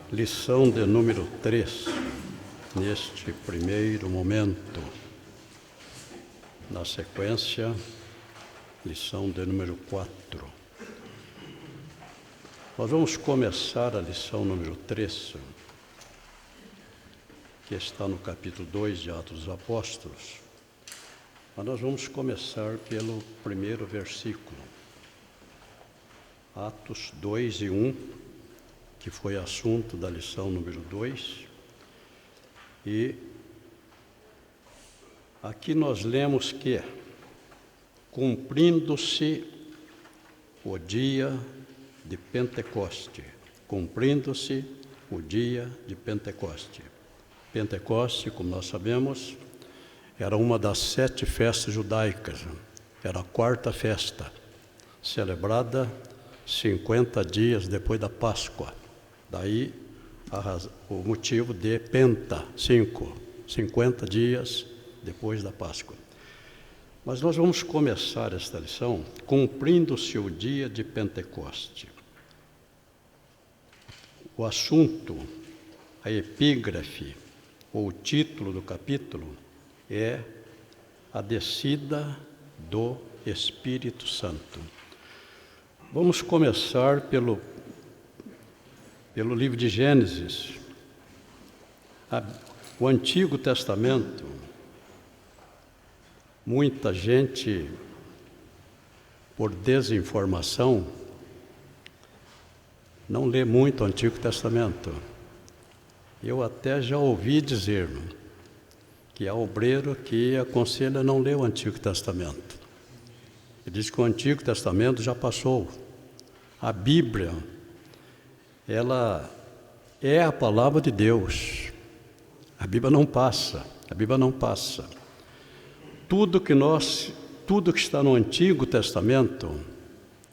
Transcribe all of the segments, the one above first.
Lição de número 3, neste primeiro momento. Na sequência, lição de número 4. Nós vamos começar a lição número 3, que está no capítulo 2 de Atos dos Apóstolos. Mas nós vamos começar pelo primeiro versículo. Atos 2 e 1, que foi assunto da lição número 2. E aqui nós lemos que, cumprindo-se o dia de Pentecoste. Cumprindo-se o dia de Pentecoste. Pentecoste, como nós sabemos, era uma das 7 festas judaicas. Era a 4ª festa, celebrada 50 dias depois da Páscoa. Daí o motivo de Penta, 50 dias depois da Páscoa. Mas nós vamos começar esta lição cumprindo-se o dia de Pentecoste. O assunto, a epígrafe, ou o título do capítulo é a descida do Espírito Santo. Vamos começar pelo livro de Gênesis. O Antigo Testamento, muita gente, por desinformação, não lê muito o Antigo Testamento. Eu até já ouvi dizer que há obreiro que aconselha não ler o Antigo Testamento. Ele diz que o Antigo Testamento já passou. A Bíblia, ela é a palavra de Deus. A Bíblia não passa. Tudo que está no Antigo Testamento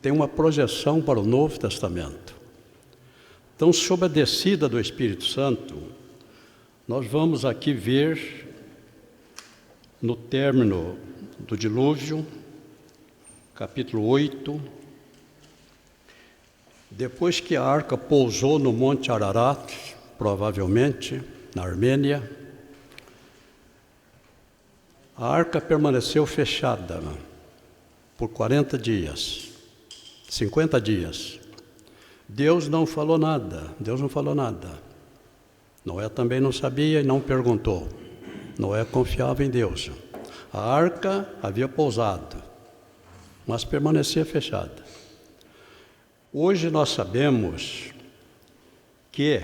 tem uma projeção para o Novo Testamento. Então, sobre a descida do Espírito Santo, nós vamos aqui ver, no término do dilúvio, capítulo 8, depois que a arca pousou no Monte Ararat, provavelmente, na Armênia, a arca permaneceu fechada por 40 dias, 50 dias. Deus não falou nada. Noé também não sabia e não perguntou. Noé confiava em Deus. A arca havia pousado, mas permanecia fechada. Hoje nós sabemos que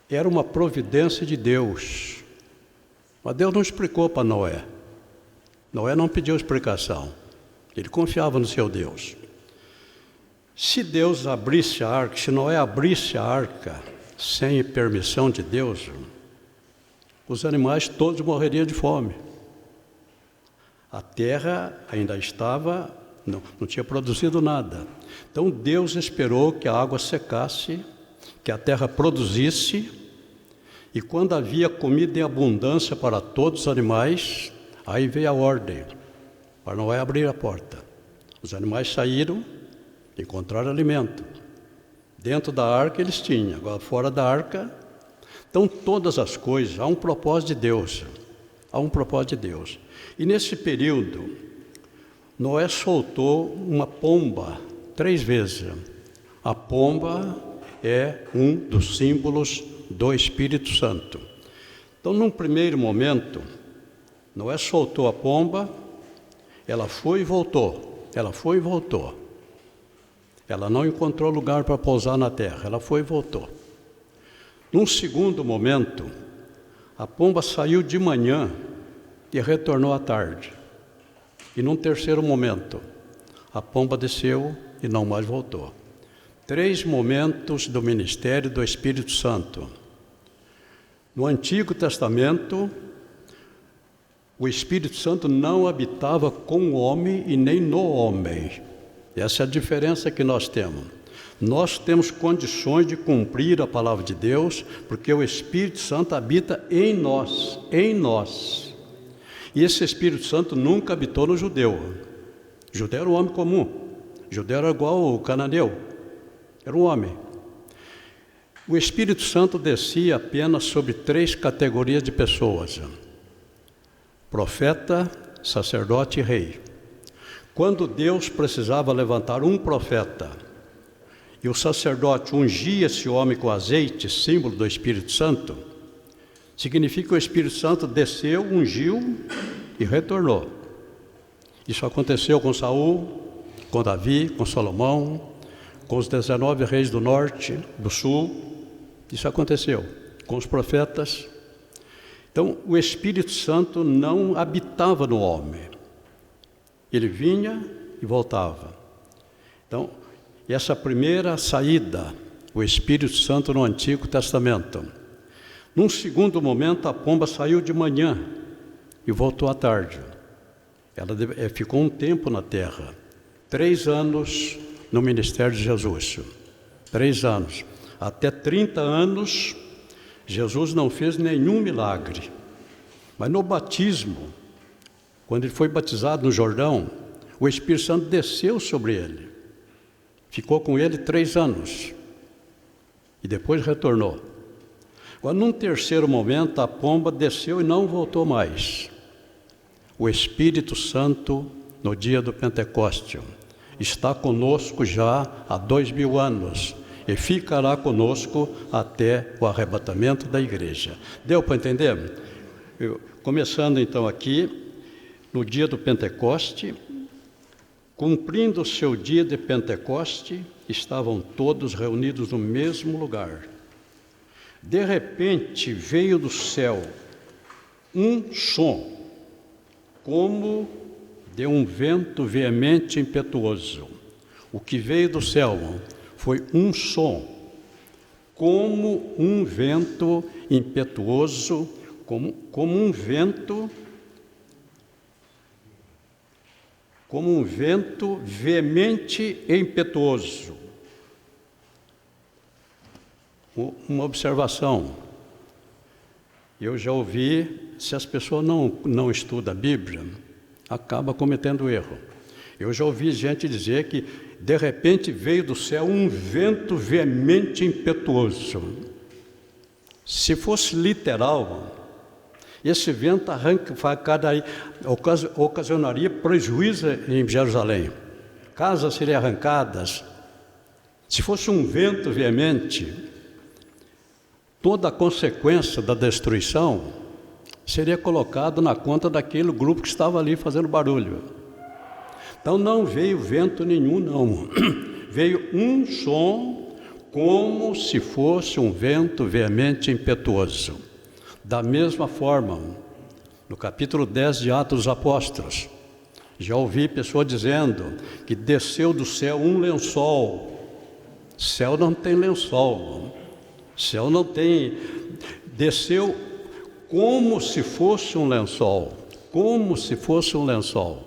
era uma providência de Deus. Mas Deus não explicou para Noé. Noé não pediu explicação. Ele confiava no seu Deus. Se Deus abrisse a arca, se Noé abrisse a arca sem permissão de Deus, os animais todos morreriam de fome. A terra ainda estava, não tinha produzido nada. Então Deus esperou que a água secasse, que a terra produzisse, e quando havia comida em abundância para todos os animais, aí veio a ordem para Noé abrir a porta. Os animais saíram, encontraram alimento. Dentro da arca eles tinham, agora fora da arca. Então todas as coisas, há um propósito de Deus. E nesse período, Noé soltou uma pomba 3 vezes. A pomba é um dos símbolos do Espírito Santo. Então, num primeiro momento, Noé soltou a pomba, ela foi e voltou. Ela não encontrou lugar para pousar na terra, ela foi e voltou. Num segundo momento, a pomba saiu de manhã e retornou à tarde. E num terceiro momento, a pomba desceu e não mais voltou. 3 momentos do ministério do Espírito Santo. No Antigo Testamento, o Espírito Santo não habitava com o homem e nem no homem. Essa é a diferença que nós temos. Nós temos condições de cumprir a palavra de Deus, porque o Espírito Santo habita em nós. E esse Espírito Santo nunca habitou no judeu. O judeu era um homem comum. O judeu era igual o cananeu. Era um homem. O Espírito Santo descia apenas sobre 3 categorias de pessoas: profeta, sacerdote e rei. Quando Deus precisava levantar um profeta e o sacerdote ungia esse homem com azeite, símbolo do Espírito Santo, significa que o Espírito Santo desceu, ungiu e retornou. Isso aconteceu com Saul, com Davi, com Salomão, com os 19 reis do norte, do sul. Isso aconteceu com os profetas. Então, o Espírito Santo não habitava no homem. Ele vinha e voltava. Então, essa primeira saída, o Espírito Santo no Antigo Testamento. Num segundo momento, a pomba saiu de manhã e voltou à tarde. Ela ficou um tempo na terra. 3 anos no ministério de Jesus. 3 anos. Até 30 anos, Jesus não fez nenhum milagre. Mas no batismo, quando ele foi batizado no Jordão, o Espírito Santo desceu sobre ele. Ficou com ele 3 anos. E depois retornou. Agora, num terceiro momento, a pomba desceu e não voltou mais. O Espírito Santo, no dia do Pentecostes, está conosco já há 2000 anos. E ficará conosco até o arrebatamento da igreja. Deu para entender? Começando então aqui, no dia do Pentecoste, cumprindo o seu dia de Pentecoste, estavam todos reunidos no mesmo lugar. De repente veio do céu um som, como de um vento veemente e impetuoso. O que veio do céu foi um som, como um vento impetuoso, como um vento veemente e impetuoso. Uma observação. Eu já ouvi, se as pessoas não estudam a Bíblia, acaba cometendo erro. Eu já ouvi gente dizer que, de repente, veio do céu um vento veemente e impetuoso. Se fosse literal, esse vento ocasionaria prejuízo em Jerusalém. Casas seriam arrancadas. Se fosse um vento veemente, toda a consequência da destruição seria colocada na conta daquele grupo que estava ali fazendo barulho. Então não veio vento nenhum, não. Veio um som como se fosse um vento veemente e impetuoso. Da mesma forma, no capítulo 10 de Atos dos Apóstolos, já ouvi pessoas dizendo que desceu do céu um lençol. Céu não tem lençol. Céu não tem. Desceu como se fosse um lençol. Como se fosse um lençol.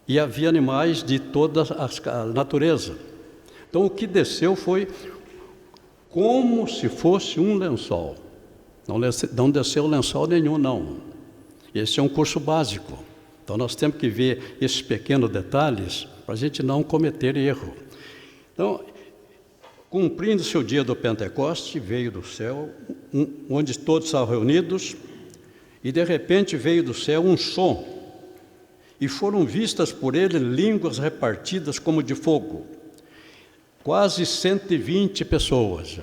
E havia animais de toda a natureza. Então o que desceu foi como se fosse um lençol. Não desceu lençol nenhum, não. Esse é um curso básico. Então nós temos que ver esses pequenos detalhes para a gente não cometer erro. Então, cumprindo-se o dia do Pentecoste, veio do céu, onde todos estavam reunidos, e de repente veio do céu um som. E foram vistas por ele línguas repartidas como de fogo. Quase 120 pessoas,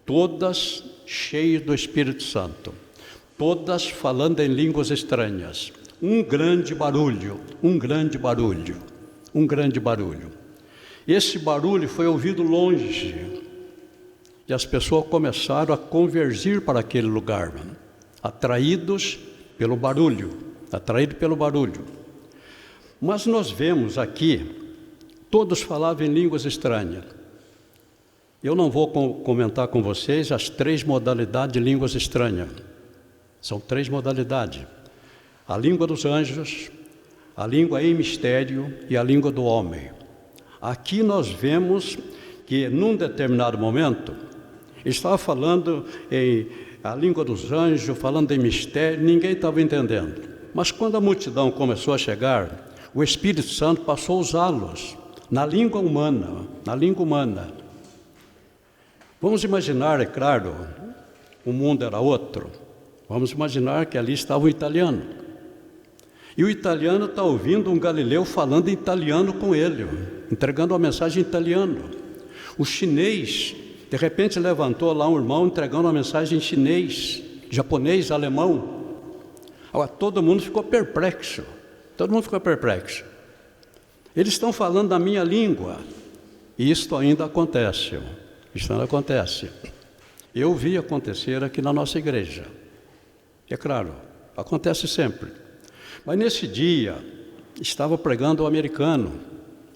todas cheias do Espírito Santo, todas falando em línguas estranhas. Um grande barulho. Esse barulho foi ouvido longe, e as pessoas começaram a convergir para aquele lugar, atraídos pelo barulho. Mas nós vemos aqui, todos falavam em línguas estranhas. Eu não vou comentar com vocês as 3 modalidades de línguas estranhas. São 3 modalidades. A língua dos anjos, a língua em mistério e a língua do homem. Aqui nós vemos que, num determinado momento, estava falando em a língua dos anjos, falando em mistério, ninguém estava entendendo. Mas quando a multidão começou a chegar, o Espírito Santo passou a usá-los na língua humana. Vamos imaginar, é claro, o mundo era outro. Vamos imaginar que ali estava o italiano. E o italiano está ouvindo um galileu falando em italiano com ele, entregando uma mensagem em italiano. O chinês, de repente, levantou lá um irmão entregando uma mensagem em chinês, japonês, alemão. Agora, todo mundo ficou perplexo. Todo mundo ficou perplexo. Eles estão falando da minha língua. E isto ainda acontece. Isto ainda acontece. Eu vi acontecer aqui na nossa igreja. É claro, acontece sempre. Mas nesse dia, estava pregando o americano,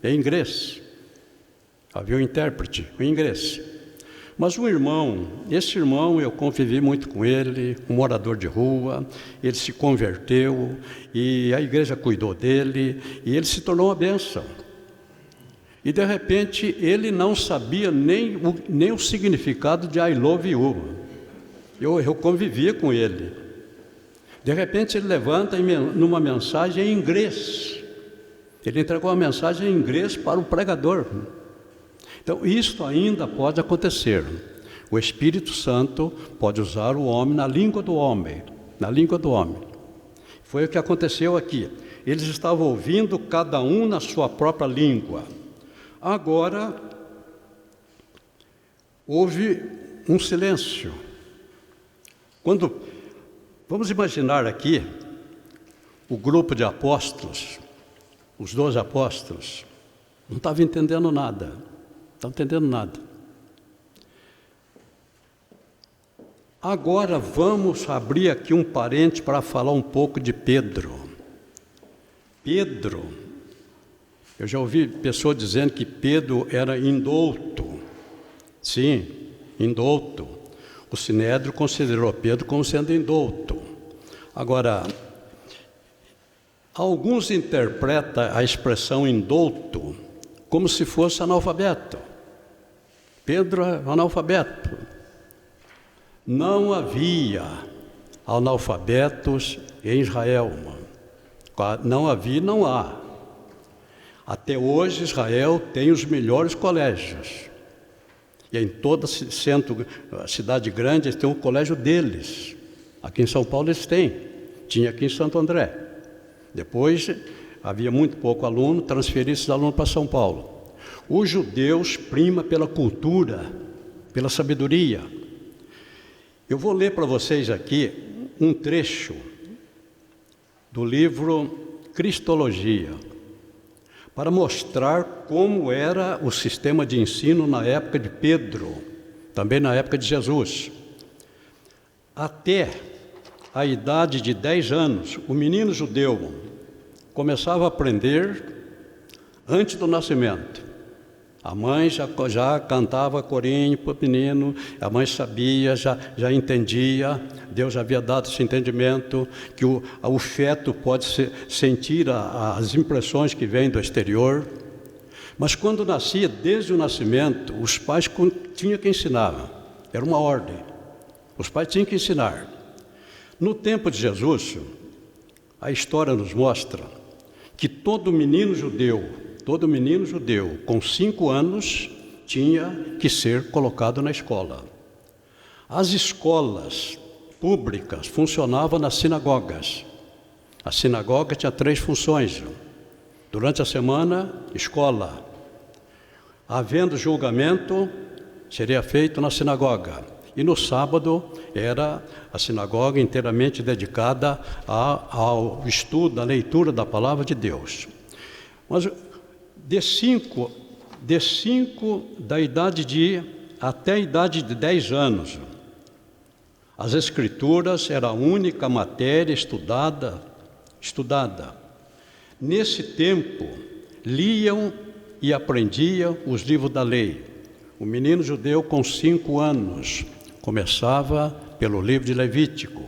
em inglês. Havia um intérprete, em inglês. Mas um irmão, esse irmão eu convivi muito com ele, um morador de rua, ele se converteu e a igreja cuidou dele e ele se tornou uma bênção. E de repente ele não sabia nem o significado de I love you. Eu convivia com ele. De repente ele levanta numa mensagem em inglês. Ele entregou uma mensagem em inglês para o pregador. Então, isto ainda pode acontecer. O Espírito Santo pode usar o homem na língua do homem. Na língua do homem. Foi o que aconteceu aqui. Eles estavam ouvindo cada um na sua própria língua. Agora, houve um silêncio. Vamos imaginar aqui o grupo de apóstolos, os 12 apóstolos, não estavam entendendo nada. Não entendendo nada. Agora vamos abrir aqui um parênteses para falar um pouco de Pedro. Pedro, eu já ouvi pessoas dizendo que Pedro era indouto. Sim, indouto. O Sinédrio considerou Pedro como sendo indouto. Agora, alguns interpretam a expressão indouto como se fosse analfabeto. Pedro é analfabeto. Não havia analfabetos em Israel. Não havia e não há. Até hoje Israel tem os melhores colégios. E em toda cidade grande eles têm um colégio deles. Aqui em São Paulo eles têm. Tinha aqui em Santo André. Depois havia muito pouco aluno, transferiram esses alunos para São Paulo. Os judeus primam pela cultura, pela sabedoria. Eu vou ler para vocês aqui um trecho do livro Cristologia, para mostrar como era o sistema de ensino na época de Pedro, também na época de Jesus. Até a idade de 10 anos, o menino judeu começava a aprender antes do nascimento. A mãe já cantava corinho para o menino, a mãe sabia, já entendia, Deus havia dado esse entendimento, que o feto pode sentir as impressões que vêm do exterior. Mas quando nascia, desde o nascimento, os pais tinham que ensinar, era uma ordem, os pais tinham que ensinar. No tempo de Jesus, a história nos mostra que todo menino judeu com 5 anos tinha que ser colocado na escola. As escolas públicas funcionavam nas sinagogas. A sinagoga tinha 3 funções. Durante a semana, escola. Havendo julgamento, seria feito na sinagoga. E no sábado, era a sinagoga inteiramente dedicada ao estudo, à leitura da palavra de Deus. Mas da idade até a idade de 10 anos, as Escrituras era a única matéria estudada. Nesse tempo, liam e aprendiam os livros da lei. O menino judeu com 5 anos começava pelo livro de Levítico,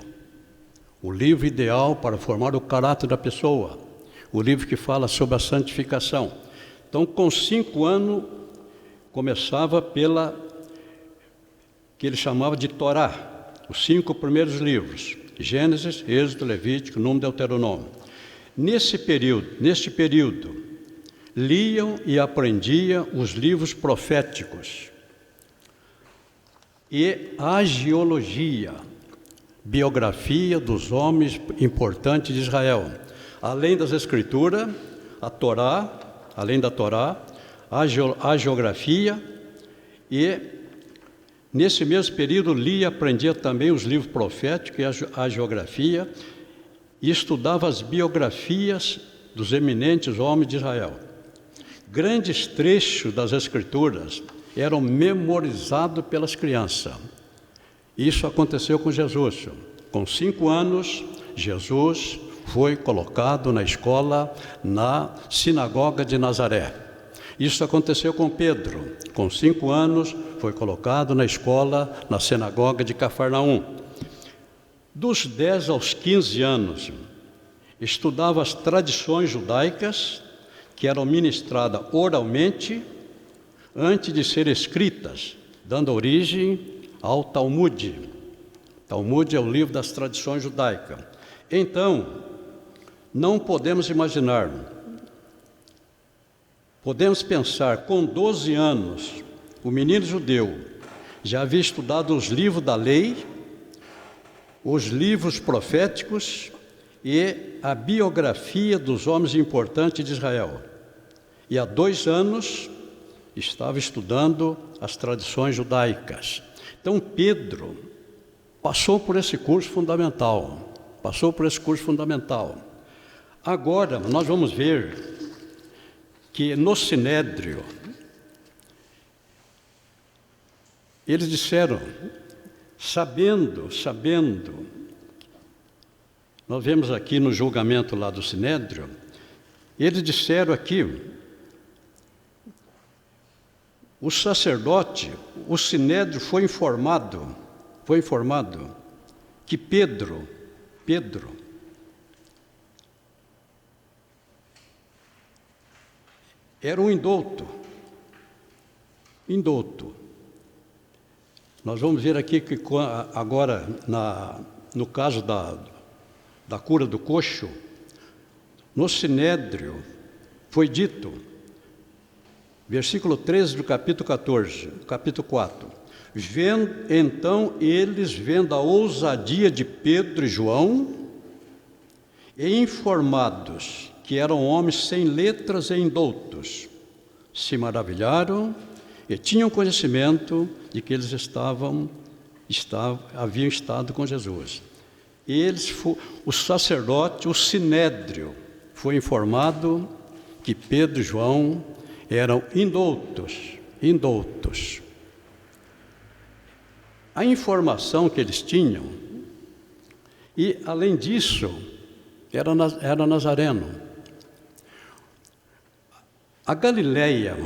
o livro ideal para formar o caráter da pessoa, o livro que fala sobre a santificação. Então, com 5 anos, começava que ele chamava de Torá, os 5 primeiros livros, Gênesis, Êxodo, Levítico, Número, Deuteronômio. Neste período, liam e aprendiam os livros proféticos. e agiologia, biografia dos homens importantes de Israel. Além das Escrituras, a Torá, além da Torá, a geografia, e nesse mesmo período lia e aprendia também os livros proféticos e a geografia, e estudava as biografias dos eminentes homens de Israel. Grandes trechos das Escrituras eram memorizados pelas crianças. Isso aconteceu com Jesus. Com 5 anos, Jesus foi colocado na escola, na sinagoga de Nazaré. Isso aconteceu com Pedro. Com 5 anos, foi colocado na escola, na sinagoga de Cafarnaum. Dos 10 aos 15 anos, estudava as tradições judaicas, que eram ministradas oralmente, antes de serem escritas, dando origem ao Talmud. Talmud é o livro das tradições judaicas. Então, não podemos imaginar, podemos pensar, com 12 anos, o menino judeu já havia estudado os livros da lei, os livros proféticos e a biografia dos homens importantes de Israel. E há 2 anos estava estudando as tradições judaicas. Então Pedro passou por esse curso fundamental. Agora nós vamos ver que no Sinédrio eles disseram, sabendo, nós vemos aqui no julgamento lá do Sinédrio, eles disseram aqui, o sacerdote, o Sinédrio foi informado que Pedro era um indulto. Nós vamos ver aqui que agora, no caso da cura do coxo, no Sinédrio foi dito, versículo 13 do capítulo 14, capítulo 4, então eles, vendo a ousadia de Pedro e João, e informados que eram homens sem letras e indoutos, se maravilharam e tinham conhecimento de que eles haviam estado com Jesus. O sacerdote, o Sinédrio, foi informado que Pedro e João eram indoutos. A informação que eles tinham, e além disso, era nazareno. A Galileia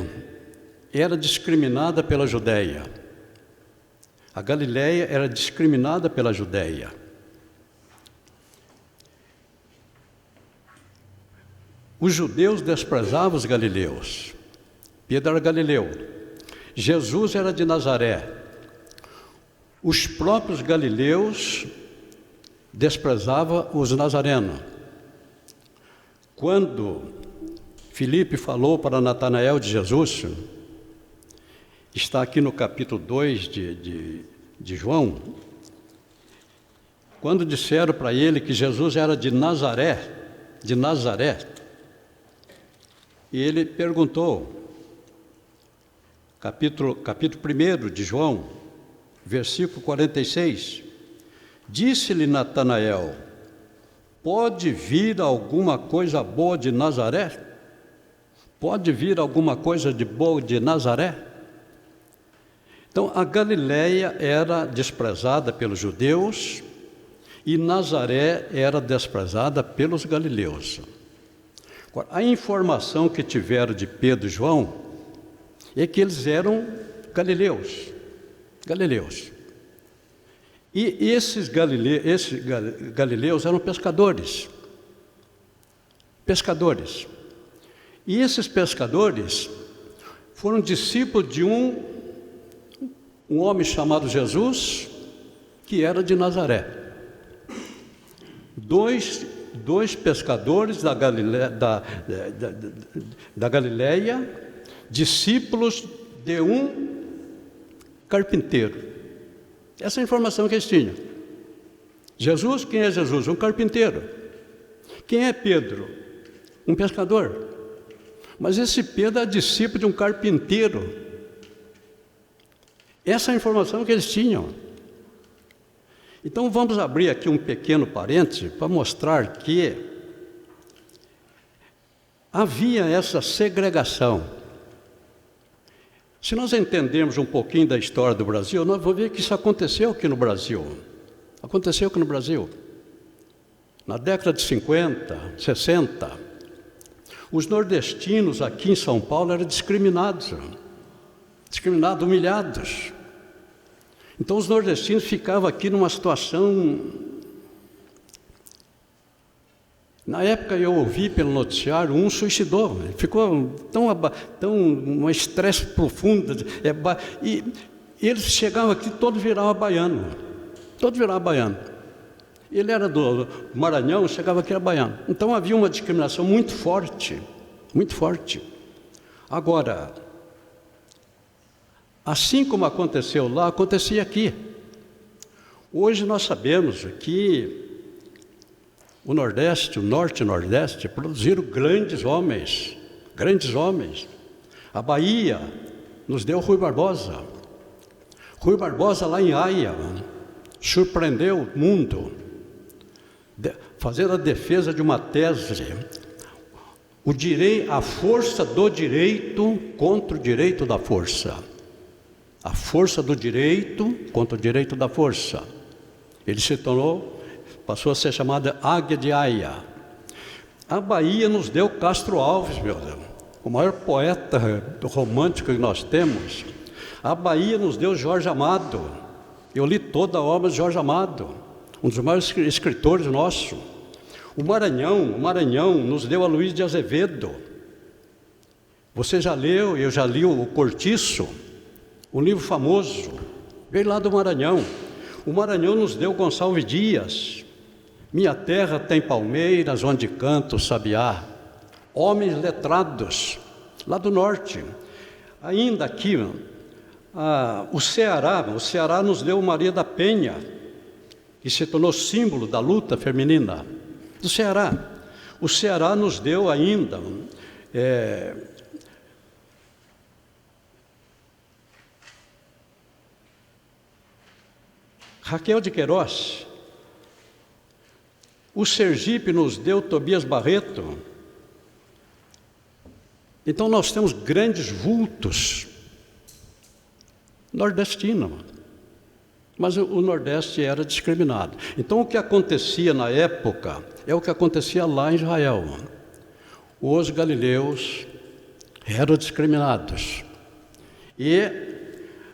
era discriminada pela Judéia. Os judeus desprezavam os galileus. Pedro era galileu. Jesus era de Nazaré. Os próprios galileus desprezavam os nazarenos. Quando Filipe falou para Natanael de Jesus, está aqui no capítulo 2 de João, quando disseram para ele que Jesus era de Nazaré, e ele perguntou, capítulo 1 de João, versículo 46, disse-lhe Natanael, pode vir alguma coisa boa de Nazaré? Pode vir alguma coisa de boa de Nazaré? Então, a Galileia era desprezada pelos judeus e Nazaré era desprezada pelos galileus. Agora, a informação que tiveram de Pedro e João é que eles eram galileus. E esses galileus eram pescadores. E esses pescadores foram discípulos de um homem chamado Jesus, que era de Nazaré. Dois pescadores da Galileia, discípulos de um carpinteiro. Essa é a informação que eles tinham. Jesus, quem é Jesus? Um carpinteiro. Quem é Pedro? Um pescador. Mas esse Pedro é discípulo de um carpinteiro. Essa é a informação que eles tinham. Então vamos abrir aqui um pequeno parêntese para mostrar que havia essa segregação. Se nós entendermos um pouquinho da história do Brasil, nós vamos ver que isso aconteceu aqui no Brasil. Aconteceu aqui no Brasil. Na década de 50, 60, os nordestinos aqui em São Paulo eram discriminados, humilhados. Então os nordestinos ficavam aqui numa situação... Na época eu ouvi pelo noticiário, um suicidou, ficou um estresse profundo, e eles chegavam aqui, todo virava baiano. Ele era do Maranhão, chegava aqui, era baiano. Então havia uma discriminação muito forte, muito forte. Agora, assim como aconteceu lá, acontecia aqui. Hoje nós sabemos que o Nordeste, o Norte e o Nordeste produziram grandes homens. A Bahia nos deu Rui Barbosa. Rui Barbosa lá em Haia surpreendeu o mundo, fazendo a defesa de uma tese, a força do direito contra o direito da força. A força do direito contra o direito da força. Ele passou a ser chamada Águia de Haia. A Bahia nos deu Castro Alves, meu Deus, o maior poeta romântico que nós temos. A Bahia nos deu Jorge Amado. Eu li toda a obra de Jorge Amado, um dos maiores escritores nossos. O Maranhão nos deu a Luiz de Azevedo. Você já leu, eu já li o Cortiço, um livro famoso, veio lá do Maranhão. O Maranhão nos deu Gonçalves Dias. Minha terra tem palmeiras onde canta o sabiá. Homens letrados, lá do norte. Ainda aqui, o Ceará nos deu Maria da Penha, que se tornou símbolo da luta feminina. Do Ceará. O Ceará nos deu ainda Raquel de Queiroz. O Sergipe nos deu Tobias Barreto. Então nós temos grandes vultos nordestinos, mas o Nordeste era discriminado. Então o que acontecia na época é o que acontecia lá em Israel. Os galileus eram discriminados. E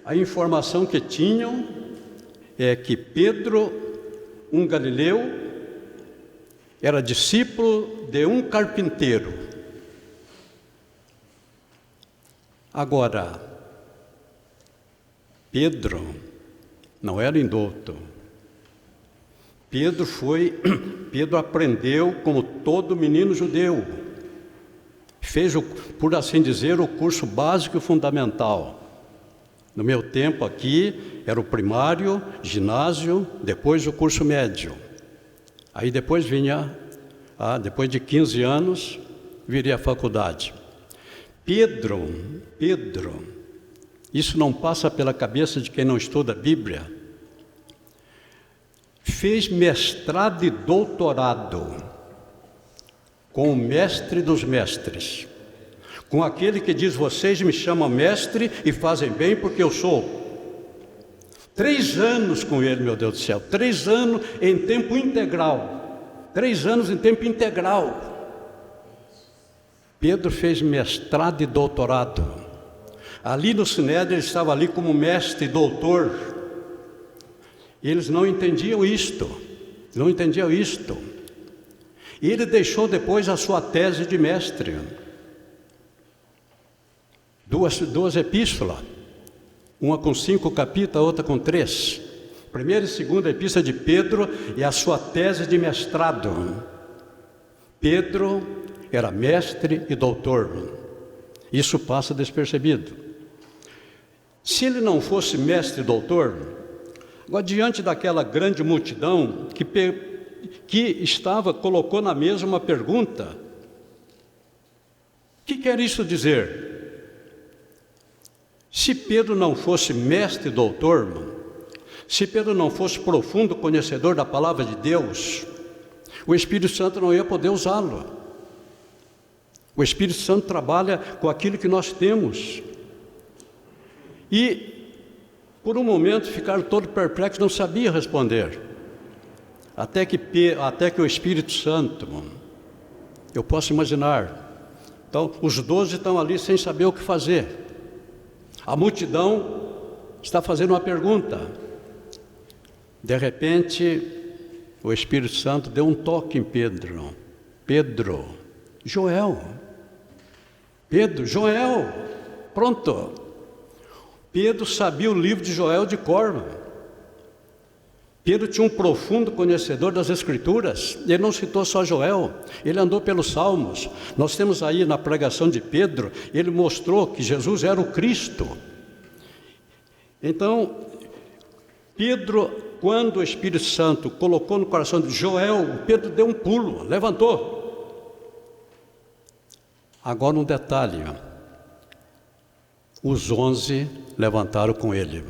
a informação que tinham é que Pedro, um galileu, era discípulo de um carpinteiro. Agora, Pedro não era indouto. Pedro aprendeu como todo menino judeu. Fez, por assim dizer, o curso básico e fundamental. No meu tempo aqui, era o primário, ginásio, depois o curso médio. Aí depois depois de 15 anos, viria a faculdade. Pedro, isso não passa pela cabeça de quem não estuda a Bíblia, fez mestrado e doutorado com o mestre dos mestres, com aquele que diz: vocês me chamam mestre e fazem bem porque eu sou. 3 anos com ele, meu Deus do céu, 3 anos em tempo integral. 3 anos em tempo integral. Pedro fez mestrado e doutorado. Ali no Sinédrio, ele estava ali como mestre e doutor. E eles não entendiam isto. E ele deixou depois a sua tese de mestre. Duas epístolas. Uma com 5 capítulos, a outra com 3. Primeira e segunda epístola de Pedro e a sua tese de mestrado. Pedro era mestre e doutor. Isso passa despercebido. Se ele não fosse mestre e doutor, Agora, diante daquela grande multidão que colocou na mesa uma pergunta: o que quer isso dizer? Se Pedro não fosse mestre e doutor, irmão, se Pedro não fosse profundo conhecedor da palavra de Deus, o Espírito Santo não ia poder usá-lo. O Espírito Santo trabalha com aquilo que nós temos. E, por um momento, ficaram todos perplexos, não sabia responder. Até que o Espírito Santo, eu posso imaginar, então, os 12 estão ali sem saber o que fazer. A multidão está fazendo uma pergunta. De repente, o Espírito Santo deu um toque em Pedro. Pedro, Joel, pronto. Pedro sabia o livro de Joel de cor. Pedro tinha um profundo conhecedor das Escrituras. Ele não citou só Joel, ele andou pelos Salmos. Nós temos aí na pregação de Pedro, ele mostrou que Jesus era o Cristo. Então, Pedro, quando o Espírito Santo colocou no coração de Joel, Pedro deu um pulo, levantou. Agora um detalhe: os 11 levantaram com ele.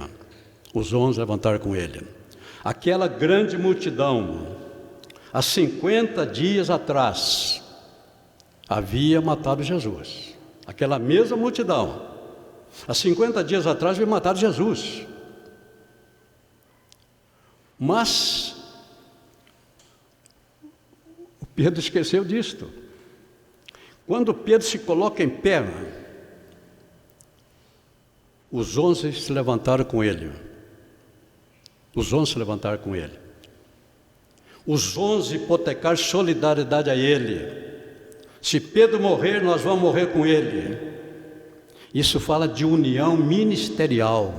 Os 11 levantaram com ele. Aquela grande multidão, há 50 dias atrás, havia matado Jesus. Aquela mesma multidão, há 50 dias atrás, havia matado Jesus. Mas o Pedro esqueceu disto. Quando Pedro se coloca em pé, os 11 se levantaram com ele. Os 11 se levantaram com ele. Os 11 hipotecaram solidariedade a ele. Se Pedro morrer, nós vamos morrer com ele. Isso fala de união ministerial.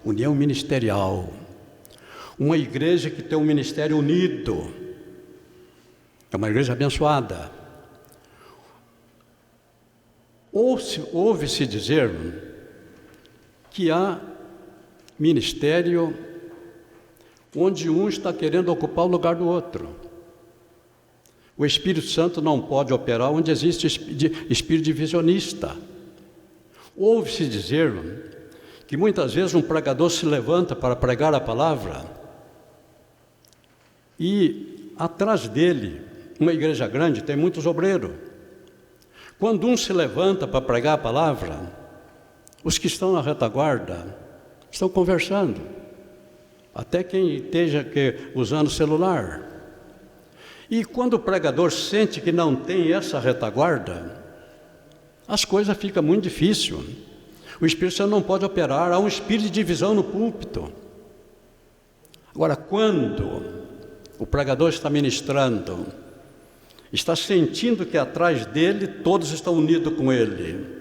União ministerial. Uma igreja que tem um ministério unido. É uma igreja abençoada. Ouve-se dizer que há ministério onde um está querendo ocupar o lugar do outro. O Espírito Santo não pode operar onde existe espírito divisionista. Ouve-se dizer que muitas vezes um pregador se levanta para pregar a palavra e atrás dele, uma igreja grande, tem muitos obreiros. Quando um se levanta para pregar a palavra, os que estão na retaguarda estão conversando. Até quem esteja usando celular. E quando o pregador sente que não tem essa retaguarda, as coisas ficam muito difíceis. O Espírito Santo não pode operar, há um espírito de divisão no púlpito. Agora, quando o pregador está ministrando, está sentindo que atrás dele todos estão unidos com ele,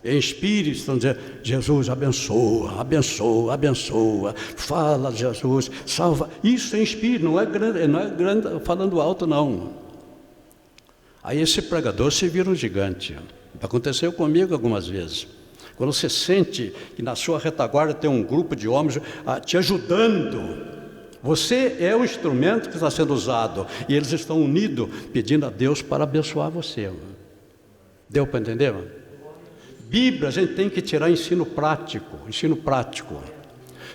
em espírito estão dizendo: Jesus abençoa, abençoa, abençoa, fala Jesus, salva. Isso é em espírito, não é grande falando alto não. Aí esse pregador se vira um gigante. Aconteceu comigo algumas vezes. Quando você sente que na sua retaguarda tem um grupo de homens te ajudando, você é o instrumento que está sendo usado, e eles estão unidos pedindo a Deus para abençoar você. Deu para entender? Bíblia, a gente tem que tirar ensino prático.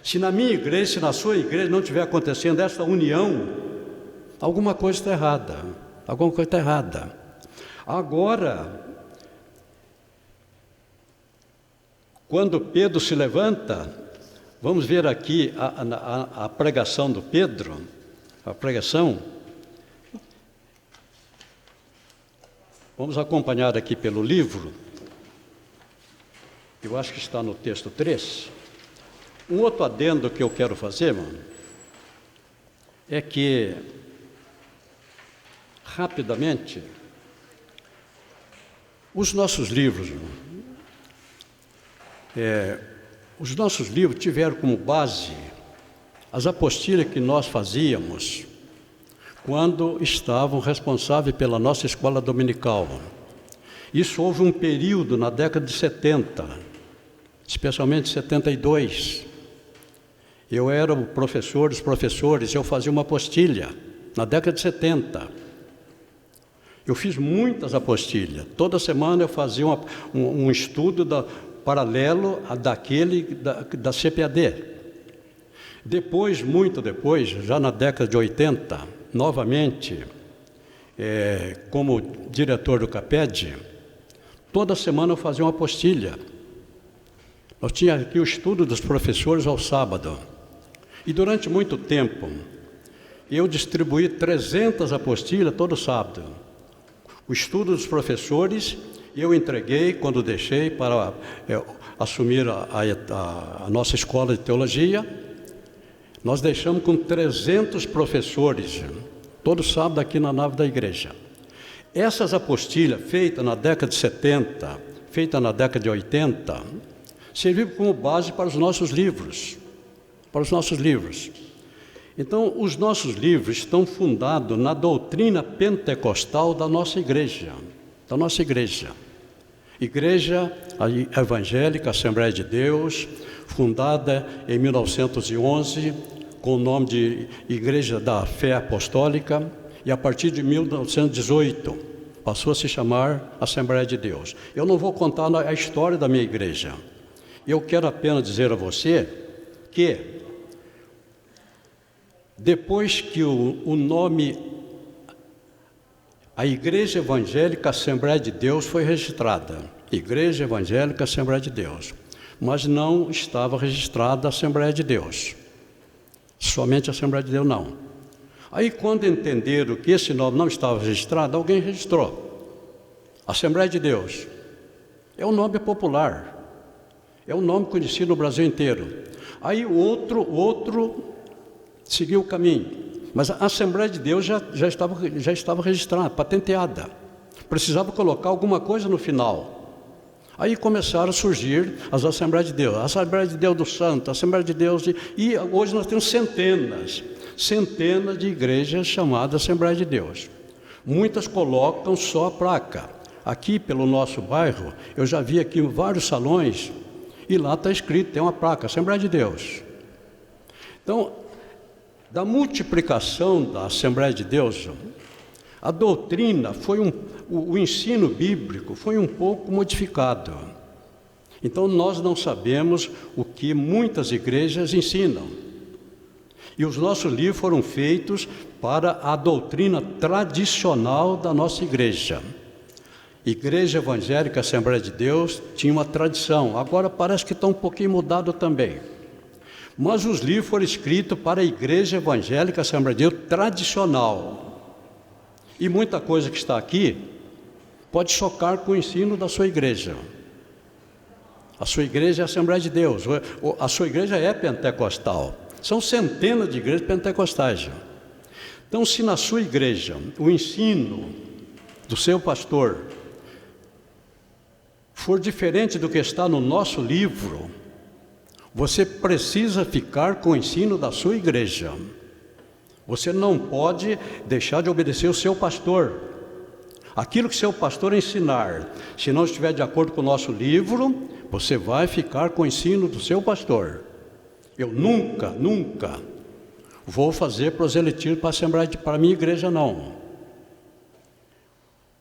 Se na minha igreja, se na sua igreja não estiver acontecendo essa união, alguma coisa está errada. Agora, quando Pedro se levanta, vamos ver aqui a pregação do Pedro, a pregação. Vamos acompanhar aqui pelo livro. Eu acho que está no texto 3. Um outro adendo que eu quero fazer, mano, é que, rapidamente, os nossos livros tiveram como base as apostilas que nós fazíamos quando estavam responsáveis pela nossa escola dominical. Isso houve um período na década de 70, especialmente 72, Eu era o professor dos professores, eu fazia uma apostila, na década de 70. Eu fiz muitas apostilhas. Toda semana eu fazia um estudo paralelo daquele da CPAD. Depois, muito depois, já na década de 80, novamente, como diretor do CAPED, toda semana eu fazia uma apostila. Nós tínhamos aqui o estudo dos professores ao sábado. E durante muito tempo, eu distribuí 300 apostilas todo sábado. O estudo dos professores, eu entreguei quando deixei para assumir a nossa escola de teologia. Nós deixamos com 300 professores, todo sábado aqui na nave da igreja. Essas apostilas, feitas na década de 70, feitas na década de 80, serviram como base para os nossos livros. Então, os nossos livros estão fundados na doutrina pentecostal da nossa igreja. Igreja Evangélica Assembleia de Deus, fundada em 1911, com o nome de Igreja da Fé Apostólica, e a partir de 1918 passou a se chamar Assembleia de Deus. Eu não vou contar a história da minha igreja. Eu quero apenas dizer a você que depois que o nome, a Igreja Evangélica Assembleia de Deus foi registrada, Igreja Evangélica Assembleia de Deus, mas não estava registrada a Assembleia de Deus, somente a Assembleia de Deus não. Aí quando entenderam que esse nome não estava registrado, alguém registrou, Assembleia de Deus, é um nome popular, é um nome conhecido no Brasil inteiro. Aí o outro seguiu o caminho, mas a Assembleia de Deus já estava registrada, patenteada. Precisava colocar alguma coisa no final. Aí começaram a surgir as Assembleias de Deus, a Assembleia de Deus do Santo, a Assembleia de Deus e hoje nós temos centenas de igrejas chamadas Assembleia de Deus. Muitas colocam só a placa. Aqui pelo nosso bairro, eu já vi aqui vários salões e lá está escrito, tem uma placa, Assembleia de Deus. Então, da multiplicação da Assembleia de Deus, a doutrina o ensino bíblico foi um pouco modificado. Então nós não sabemos o que muitas igrejas ensinam. E os nossos livros foram feitos para a doutrina tradicional da nossa igreja. Igreja Evangélica Assembleia de Deus tinha uma tradição, agora parece que está um pouquinho mudado também. Mas os livros foram escritos para a Igreja Evangélica Assembleia de Deus tradicional. E muita coisa que está aqui pode chocar com o ensino da sua igreja. A sua igreja é a Assembleia de Deus, a sua igreja é pentecostal. São centenas de igrejas pentecostais. Então, se na sua igreja o ensino do seu pastor for diferente do que está no nosso livro, você precisa ficar com o ensino da sua igreja. Você não pode deixar de obedecer o seu pastor. Aquilo que seu pastor ensinar, se não estiver de acordo com o nosso livro, você vai ficar com o ensino do seu pastor. Eu nunca vou fazer proselitismo para a minha igreja, não.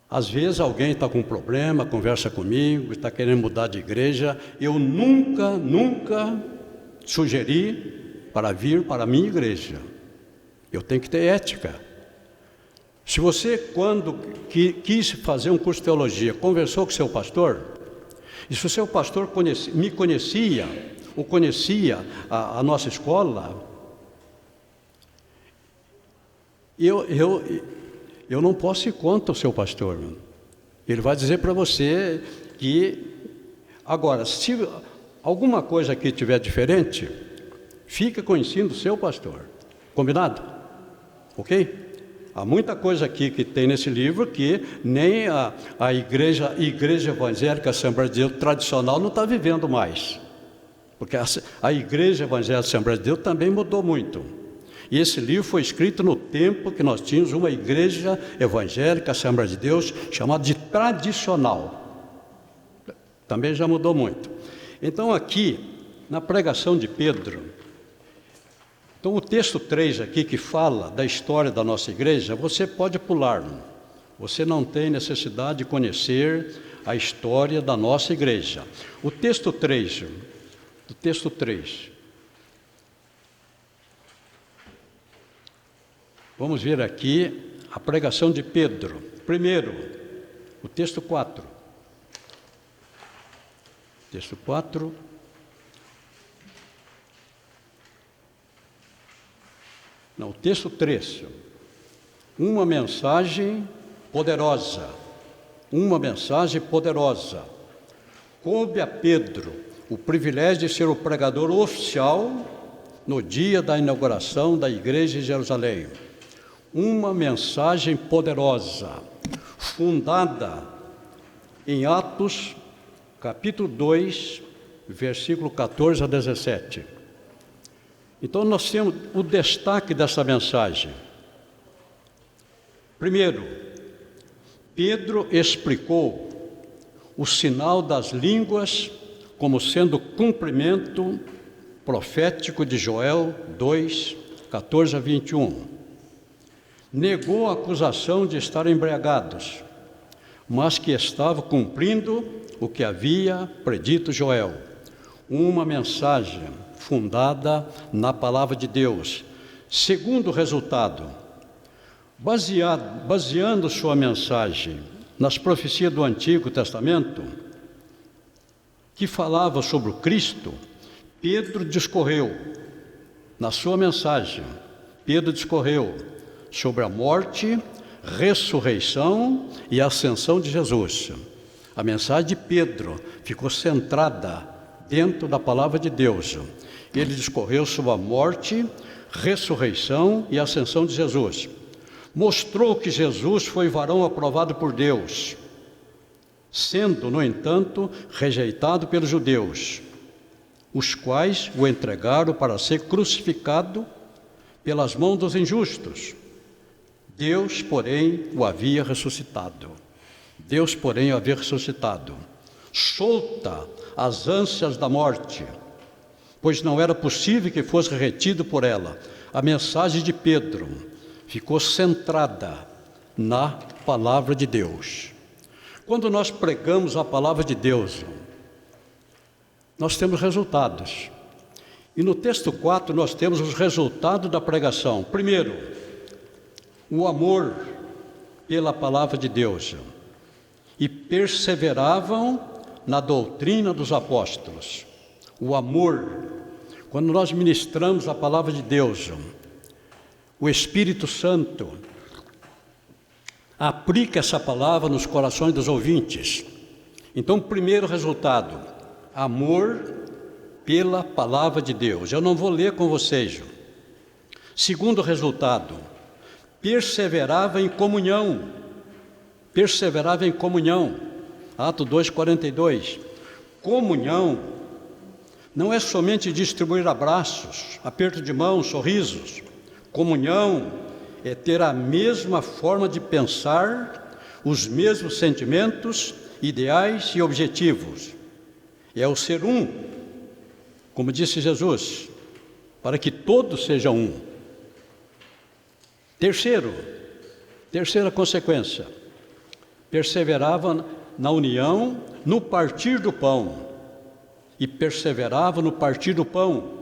Às vezes alguém está com um problema, conversa comigo, está querendo mudar de igreja. Eu nunca sugeri para vir para a minha igreja. Eu tenho que ter ética. Se você, quando quis fazer um curso de teologia, conversou com seu pastor, e se o seu pastor me conhecia, ou conhecia a nossa escola, eu não posso ir contra o seu pastor. Ele vai dizer para você que... Agora, se alguma coisa aqui estiver diferente, fica com o ensino do seu pastor. Combinado? Ok? Há muita coisa aqui que tem nesse livro que nem a igreja evangélica Assembleia de Deus tradicional não está vivendo mais. Porque a Igreja Evangélica Assembleia de Deus também mudou muito. E esse livro foi escrito no tempo que nós tínhamos uma Igreja Evangélica Assembleia de Deus chamada de tradicional. Também já mudou muito. Então aqui, na pregação de Pedro, Então, o texto 3 aqui, que fala da história da nossa igreja, você pode pular. Você não tem necessidade de conhecer a história da nossa igreja. O texto 3, vamos ver aqui a pregação de Pedro. Primeiro, o texto 4. Texto 4. Não, o texto 3. Uma mensagem poderosa. Uma mensagem poderosa. Coube a Pedro o privilégio de ser o pregador oficial no dia da inauguração da igreja em Jerusalém. Uma mensagem poderosa, fundada em Atos, capítulo 2, versículo 14 a 17. Então, nós temos o destaque dessa mensagem. Primeiro, Pedro explicou o sinal das línguas como sendo cumprimento profético de Joel 2, 14 a 21. Negou a acusação de estar embriagados, mas que estava cumprindo o que havia predito Joel. Uma mensagem fundada na palavra de Deus. Segundo resultado, baseando sua mensagem nas profecias do Antigo Testamento, que falava sobre o Cristo, Pedro discorreu, na sua mensagem, Pedro discorreu sobre a morte, ressurreição e ascensão de Jesus. A mensagem de Pedro ficou centrada dentro da palavra de Deus. Ele discorreu sobre a morte, ressurreição e ascensão de Jesus. Mostrou que Jesus foi varão aprovado por Deus, sendo, no entanto, rejeitado pelos judeus, os quais o entregaram para ser crucificado pelas mãos dos injustos. Deus, porém, o havia ressuscitado. Deus, porém, o havia ressuscitado. Solta as ânsias da morte, pois não era possível que fosse retido por ela. A mensagem de Pedro ficou centrada na palavra de Deus. Quando nós pregamos a palavra de Deus, nós temos resultados. E no texto 4 nós temos os resultados da pregação. Primeiro, o amor pela palavra de Deus. E perseveravam na doutrina dos apóstolos. O amor. Quando nós ministramos a palavra de Deus, o Espírito Santo aplica essa palavra nos corações dos ouvintes. Então, primeiro resultado, amor pela palavra de Deus. Eu não vou ler com vocês. Segundo resultado, perseverava em comunhão. Perseverava em comunhão. Atos 2:42. Comunhão não é somente distribuir abraços, aperto de mão, sorrisos. Comunhão é ter a mesma forma de pensar, os mesmos sentimentos, ideais e objetivos. É o ser um, como disse Jesus, para que todos sejam um. Terceira consequência, perseverava na união, no partir do pão, e perseverava no partir do pão.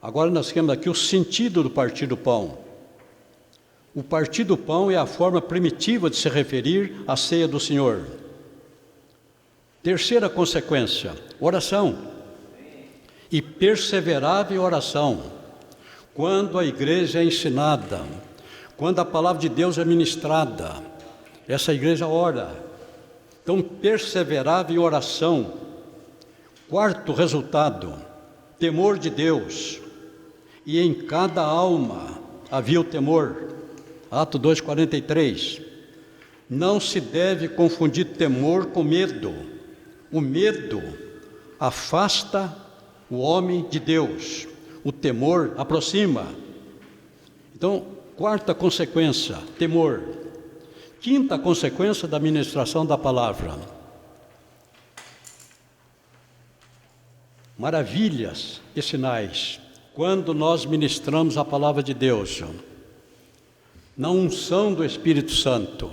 Agora nós temos aqui o sentido do partir do pão. O partir do pão é a forma primitiva de se referir à ceia do Senhor. Terceira consequência, oração. E perseverava em oração. Quando a igreja é ensinada, quando a palavra de Deus é ministrada, essa igreja ora. Então, perseverava em oração. Quarto resultado, temor de Deus. E em cada alma havia o temor. Atos 2:43. Não se deve confundir temor com medo. O medo afasta o homem de Deus. O temor aproxima. Então, quarta consequência, temor. Quinta consequência da ministração da palavra. Maravilhas e sinais. quando nós ministramos a palavra de Deus, na unção do Espírito Santo,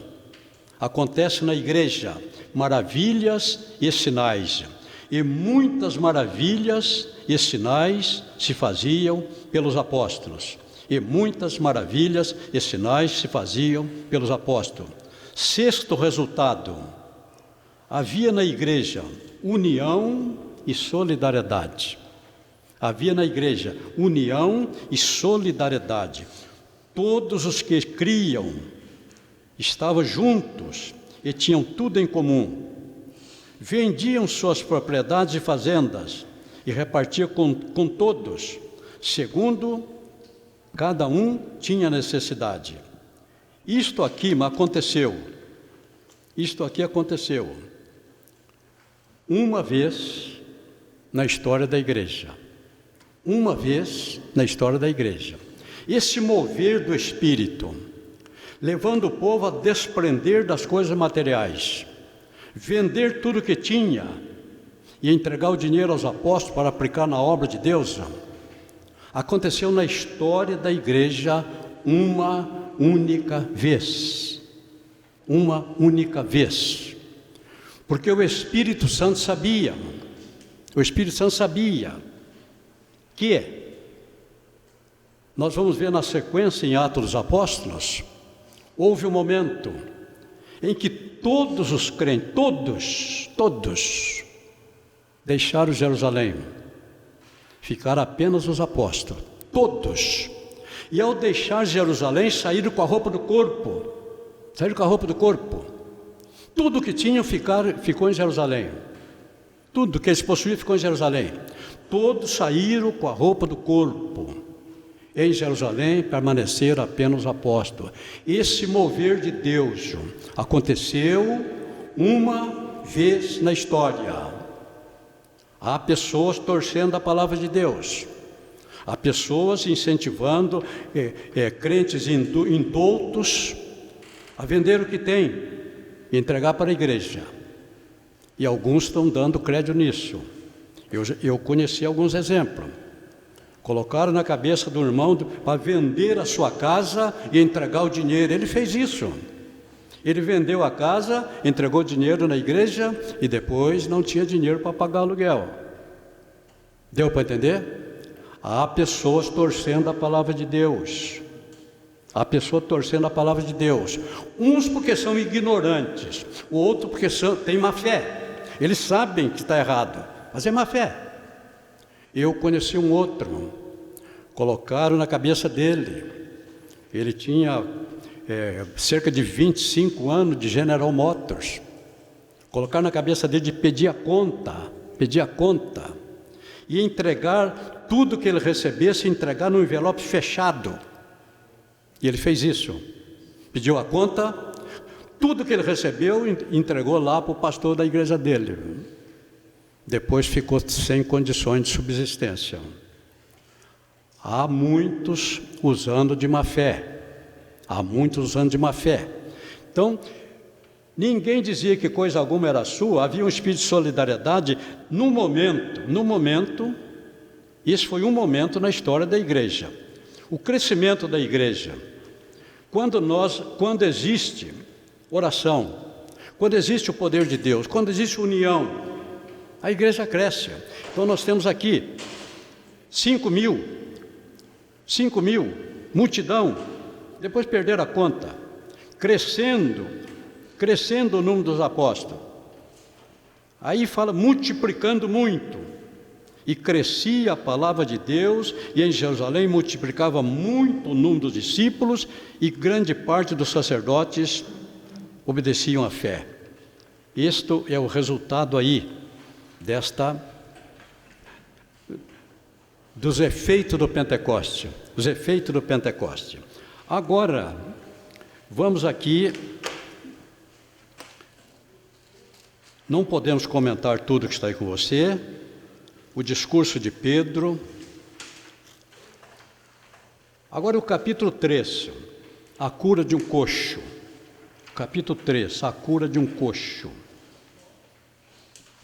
acontece na igreja maravilhas e sinais, e muitas maravilhas e sinais se faziam pelos apóstolos, e muitas maravilhas e sinais se faziam pelos apóstolos. Sexto resultado, havia na igreja união e solidariedade. Havia na igreja união e solidariedade. Todos os que criam estavam juntos e tinham tudo em comum. Vendiam suas propriedades e fazendas e repartiam com todos, segundo cada um tinha necessidade. Isto aqui aconteceu uma vez na história da igreja. Uma vez na história da igreja. Esse mover do Espírito, levando o povo a desprender das coisas materiais, vender tudo que tinha e entregar o dinheiro aos apóstolos para aplicar na obra de Deus, aconteceu na história da igreja uma única vez. Uma única vez. Porque o Espírito Santo sabia que nós vamos ver na sequência em Atos dos Apóstolos, houve um momento em que todos os crentes, todos deixaram Jerusalém, ficaram apenas os apóstolos, todos, e ao deixar Jerusalém saíram com a roupa do corpo, tudo que tinham ficou em Jerusalém, tudo que eles possuíam ficou em Jerusalém, todos saíram com a roupa do corpo. Em Jerusalém permaneceram apenas os apóstolos. Esse mover de Deus aconteceu uma vez na história. Há pessoas torcendo a palavra de Deus. Há pessoas incentivando crentes indoutos a vender o que tem e entregar para a igreja. E alguns estão dando crédito nisso. Eu conheci alguns exemplos. Colocaram na cabeça do irmão para vender a sua casa e entregar o dinheiro. Ele fez isso. Ele vendeu a casa, entregou dinheiro na igreja e depois não tinha dinheiro para pagar aluguel. Deu para entender? Há pessoas torcendo a palavra de Deus. Uns porque são ignorantes, o outro porque têm má fé. Eles sabem que está errado, mas é má fé. Eu conheci um outro, colocaram na cabeça dele, ele tinha cerca de 25 anos de General Motors, colocaram na cabeça dele de pedir a conta, e entregar tudo que ele recebesse, entregar num envelope fechado, e ele fez isso, pediu a conta, tudo que ele recebeu, entregou lá para o pastor da igreja dele. Depois ficou sem condições de subsistência. Há muitos usando de má fé. Então, ninguém dizia que coisa alguma era sua, havia um espírito de solidariedade no momento, isso foi um momento na história da igreja. O crescimento da igreja, quando existe oração, quando existe o poder de Deus, quando existe união, a igreja cresce. Então nós temos aqui 5 mil, multidão, depois perderam a conta, crescendo o número dos apóstolos. Aí fala multiplicando muito, e crescia a palavra de Deus, e em Jerusalém multiplicava muito o número dos discípulos, e grande parte dos sacerdotes obedeciam à fé. Este é o resultado aí dos efeitos do Pentecoste. Agora, vamos aqui, não podemos comentar tudo que está aí com você, o discurso de Pedro. Agora o capítulo 3, a cura de um coxo. Capítulo 3, a cura de um coxo.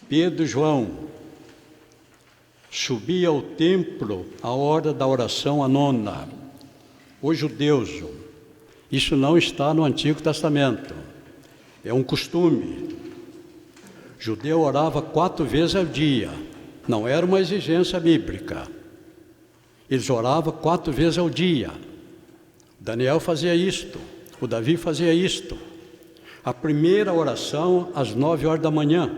Pedro e João subia ao templo à hora da oração a nona. Os judeus, isso não está no Antigo Testamento, é um costume. O judeu orava 4 vezes ao dia, não era uma exigência bíblica. Eles oravam 4 vezes ao dia. Daniel fazia isto, o Davi fazia isto. A primeira oração às 9 horas da manhã,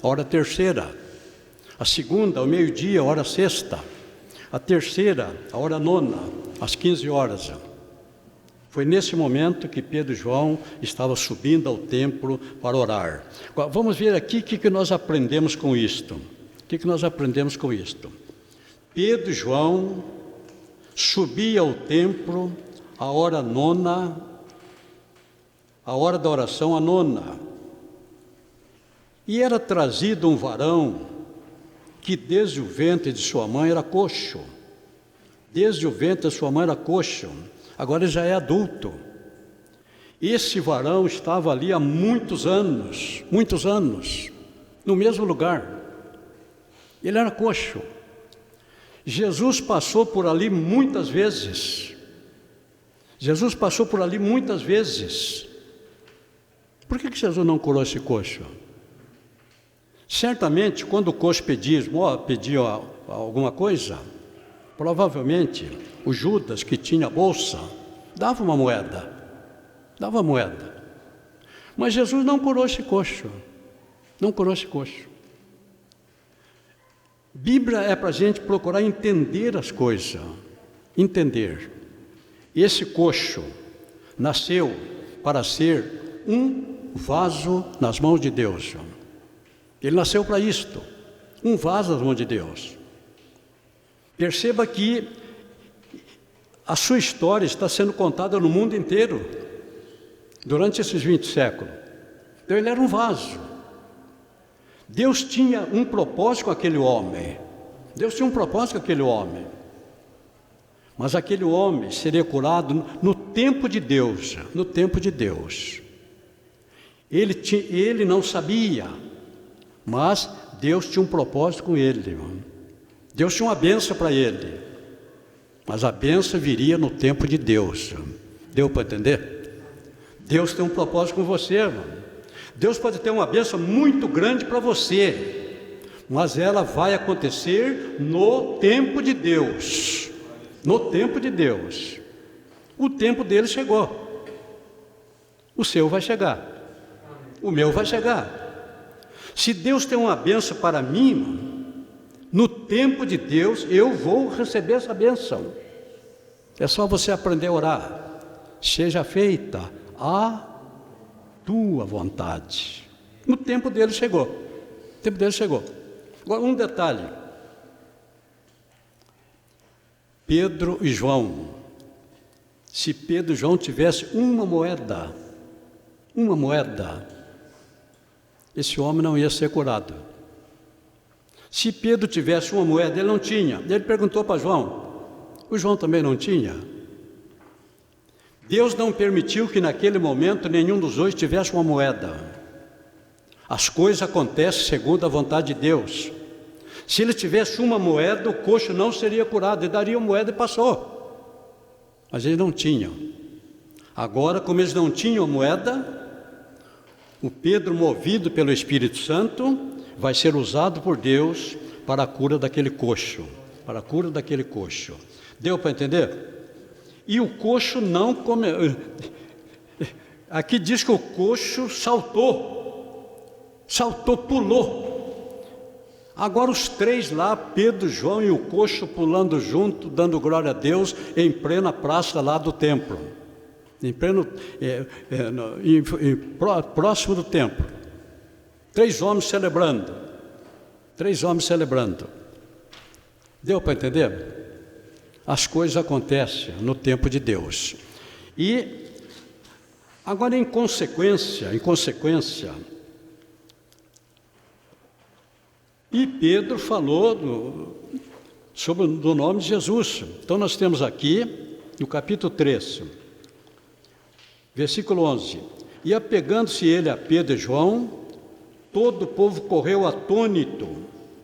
a hora terceira. A segunda, ao meio-dia, a hora sexta. A terceira, a hora nona, às 15 horas. Foi nesse momento que Pedro e João estavam subindo ao templo para orar. Vamos ver aqui o que nós aprendemos com isto. O que nós aprendemos com isto? Pedro e João subiam ao templo a hora nona, a hora da oração a nona. E era trazido um varão que desde o ventre de sua mãe era coxo. Desde o ventre de sua mãe era coxo. Agora ele já é adulto. Esse varão estava ali há muitos anos, no mesmo lugar. Ele era coxo. Jesus passou por ali muitas vezes. Por que Jesus não curou esse coxo? Certamente, quando o coxo pedia alguma coisa, provavelmente o Judas, que tinha bolsa, dava uma moeda. Mas Jesus não curou esse coxo. Bíblia é para a gente procurar entender as coisas. Esse coxo nasceu para ser um vaso nas mãos de Deus. Ele nasceu para isto, um vaso nas mãos de Deus. Perceba que a sua história está sendo contada no mundo inteiro, durante esses 20 séculos. Então ele era um vaso. Deus tinha um propósito com aquele homem. Mas aquele homem seria curado no tempo de Deus. Ele não sabia, mas Deus tinha um propósito com ele. Deus tinha uma bênção para ele, mas a bênção viria no tempo de Deus. Deu para entender? Deus tem um propósito com você, irmão. Deus pode ter uma bênção muito grande para você, mas ela vai acontecer no tempo de Deus. O tempo dele chegou. O seu vai chegar. O meu vai chegar. Se Deus tem uma bênção para mim, no tempo de Deus eu vou receber essa bênção. É só você aprender a orar. Seja feita a tua vontade. No tempo dele chegou. Agora, um detalhe. Pedro e João. Se Pedro e João tivessem uma moeda, esse homem não ia ser curado. Se Pedro tivesse uma moeda, ele não tinha. Ele perguntou para João. O João também não tinha. Deus não permitiu que naquele momento nenhum dos dois tivesse uma moeda. As coisas acontecem segundo a vontade de Deus. Se ele tivesse uma moeda, o coxo não seria curado. Ele daria uma moeda e passou. Mas eles não tinham. Agora, como eles não tinham moeda, o Pedro, movido pelo Espírito Santo, vai ser usado por Deus para a cura daquele coxo. Deu para entender? E o coxo não comeu. Aqui diz que o coxo saltou, pulou. Agora os três lá, Pedro, João e o coxo pulando junto, dando glória a Deus, em plena praça lá do templo. Próximo do templo. Três homens celebrando. Deu para entender? As coisas acontecem no tempo de Deus. E agora, em consequência, e Pedro falou sobre o nome de Jesus. Então nós temos aqui no capítulo 3, versículo 11: e apegando-se ele a Pedro e João, todo o povo correu atônito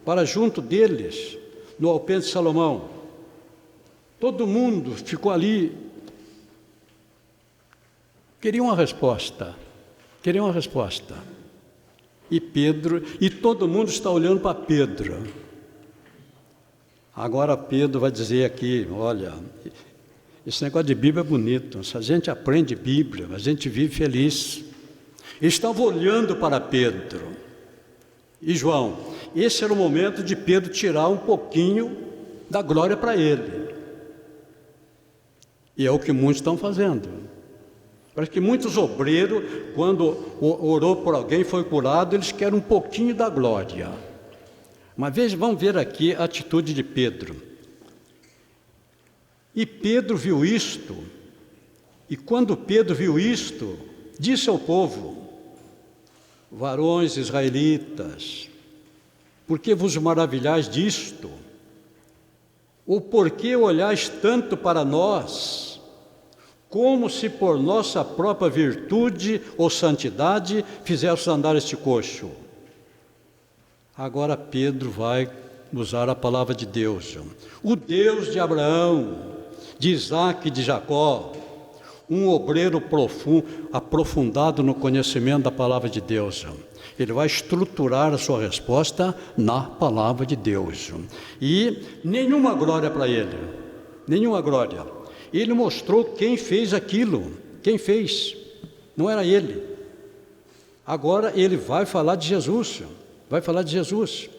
para junto deles, no Alpendre de Salomão. Todo mundo ficou ali. Queria uma resposta. Queria uma resposta. E todo mundo está olhando para Pedro. Agora Pedro vai dizer aqui, olha, esse negócio de Bíblia é bonito. Se a gente aprende Bíblia, a gente vive feliz. Eles estavam olhando para Pedro e João. Esse era o momento de Pedro tirar um pouquinho da glória para ele. E é o que muitos estão fazendo. Parece que muitos obreiros, quando orou por alguém, foi curado, eles querem um pouquinho da glória. Mas vamos ver aqui a atitude de Pedro. E Pedro viu isto, e quando Pedro viu isto, disse ao povo: varões israelitas, por que vos maravilhais disto? Ou por que olhais tanto para nós, como se por nossa própria virtude ou santidade fizéssemos andar este coxo? Agora Pedro vai usar a palavra de Deus. O Deus de Abraão, de Isaac e de Jacó, um obreiro profundo, aprofundado no conhecimento da palavra de Deus. Ele vai estruturar a sua resposta na palavra de Deus. E nenhuma glória para ele, nenhuma glória. Ele mostrou quem fez aquilo, quem fez, não era ele. Agora ele vai falar de Jesus, vai falar de Jesus.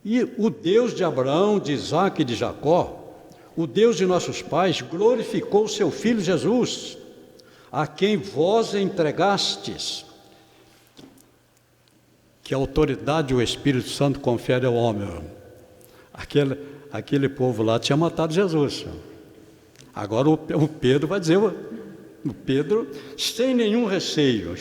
E o Deus de Abraão, de Isaac e de Jacó, o Deus de nossos pais, glorificou o seu Filho Jesus, a quem vós entregastes. Que autoridade o Espírito Santo confere ao homem. Aquele povo lá tinha matado Jesus. Agora o Pedro vai dizer, o Pedro, sem nenhum receio,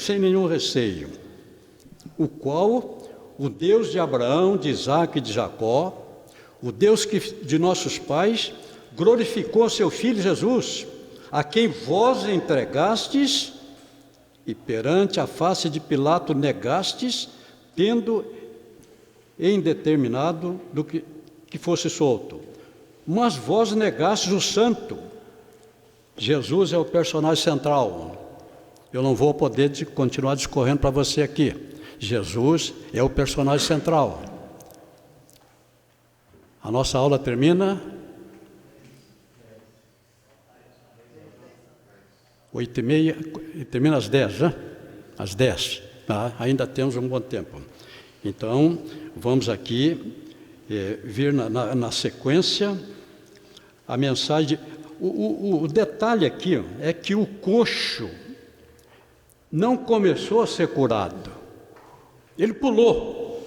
o qual o Deus de Abraão, de Isaac e de Jacó, o Deus de nossos pais, glorificou seu Filho Jesus, a quem vós entregastes e perante a face de Pilato negastes, tendo em determinado do que fosse solto. Mas vós negastes o santo. Jesus é o personagem central. Eu não vou poder continuar discorrendo para você aqui. Jesus é o personagem central. A nossa aula termina 8h30, termina às 10, né? Às 10, tá? Ainda temos um bom tempo. Então, vamos aqui ver na sequência a mensagem. O detalhe aqui é que o coxo não começou a ser curado. Ele pulou.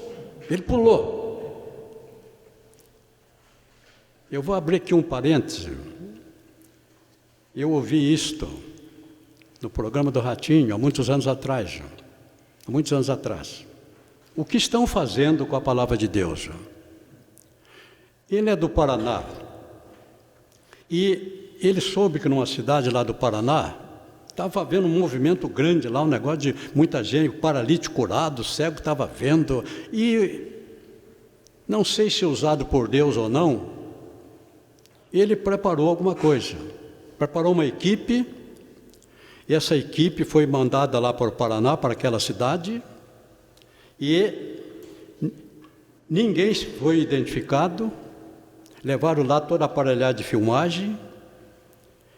Eu vou abrir aqui um parêntese. Eu ouvi isto no programa do Ratinho, há muitos anos atrás. O que estão fazendo com a palavra de Deus? Ele é do Paraná. E ele soube que numa cidade lá do Paraná, estava havendo um movimento grande lá, um negócio de muita gente, o paralítico curado, o cego estava vendo. E não sei se usado por Deus ou não, ele preparou alguma coisa. Preparou uma equipe, e essa equipe foi mandada lá para o Paraná, para aquela cidade, e ninguém foi identificado. Levaram lá toda a aparelhagem de filmagem,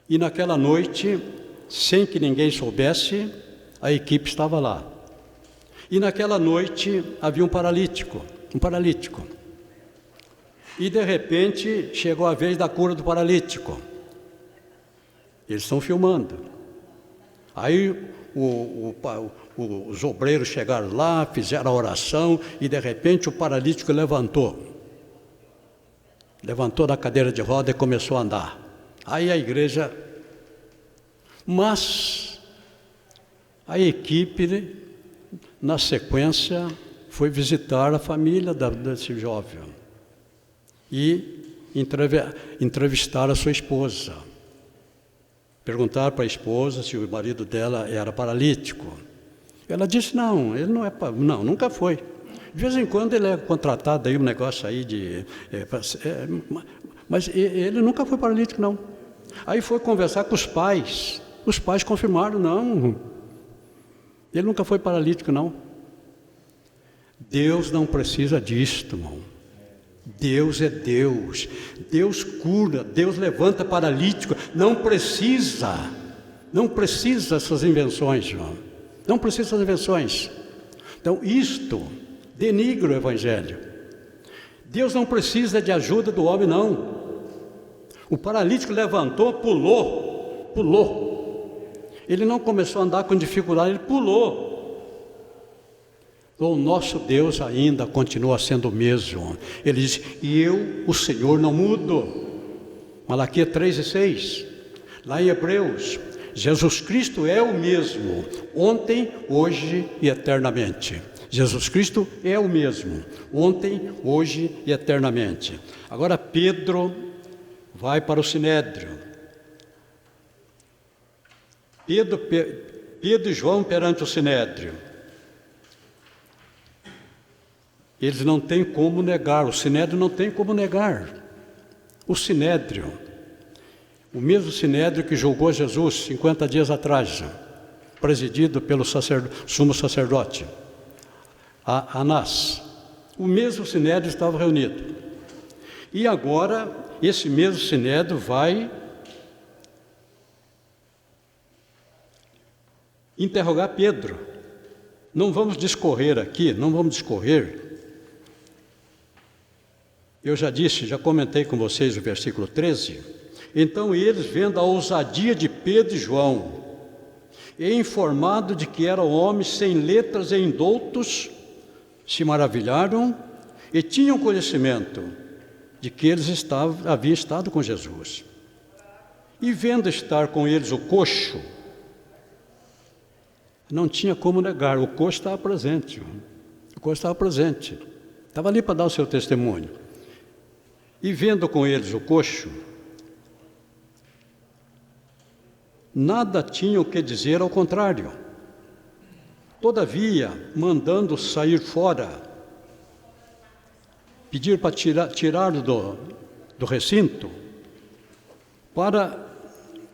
e naquela noite, sem que ninguém soubesse, a equipe estava lá. E naquela noite havia um paralítico. E de repente chegou a vez da cura do paralítico. Eles estão filmando. Aí os obreiros chegaram lá, fizeram a oração, e de repente o paralítico levantou da cadeira de roda e começou a andar. Aí a igreja, mas a equipe, na sequência, foi visitar a família desse jovem e entrevistar a sua esposa. Perguntaram para a esposa se o marido dela era paralítico. Ela disse: não, ele não é, não, nunca foi. De vez em quando ele é contratado aí, um negócio aí de... mas ele nunca foi paralítico, não. Aí foi conversar com os pais confirmaram, não. Ele nunca foi paralítico, não. Deus não precisa disto, irmão. Deus é Deus. Deus cura, Deus levanta paralítico. Não precisa essas invenções, irmão. Não precisa essas invenções. Então, isto denigra o Evangelho. Deus não precisa de ajuda do homem, não. O paralítico levantou, pulou. Ele não começou a andar com dificuldade, ele pulou. O nosso Deus ainda continua sendo o mesmo. Ele diz, e eu, o Senhor, não mudo. Malaquias 3:6. Lá em Hebreus, Jesus Cristo é o mesmo, ontem, hoje e eternamente. Jesus Cristo é o mesmo, ontem, hoje e eternamente. Agora Pedro vai para o Sinédrio. Pedro e João perante o Sinédrio. Eles não têm como negar, o Sinédrio não tem como negar. O Sinédrio, o mesmo Sinédrio que julgou Jesus 50 dias atrás, presidido pelo sumo sacerdote, Anás, o mesmo Sinédrio estava reunido. E agora, esse mesmo Sinédrio vai interrogar Pedro. Não vamos discorrer aqui, Eu já comentei com vocês o versículo 13. Então eles, vendo a ousadia de Pedro e João, e informado de que eram homens sem letras e indoutos, se maravilharam e tinham conhecimento de que eles haviam estado com Jesus. E vendo estar com eles o coxo, não tinha como negar, o coxo estava presente. Estava ali para dar o seu testemunho. E vendo com eles o coxo, nada tinham que dizer, ao contrário. Todavia, mandando sair fora, pedir para tirá-lo do recinto, para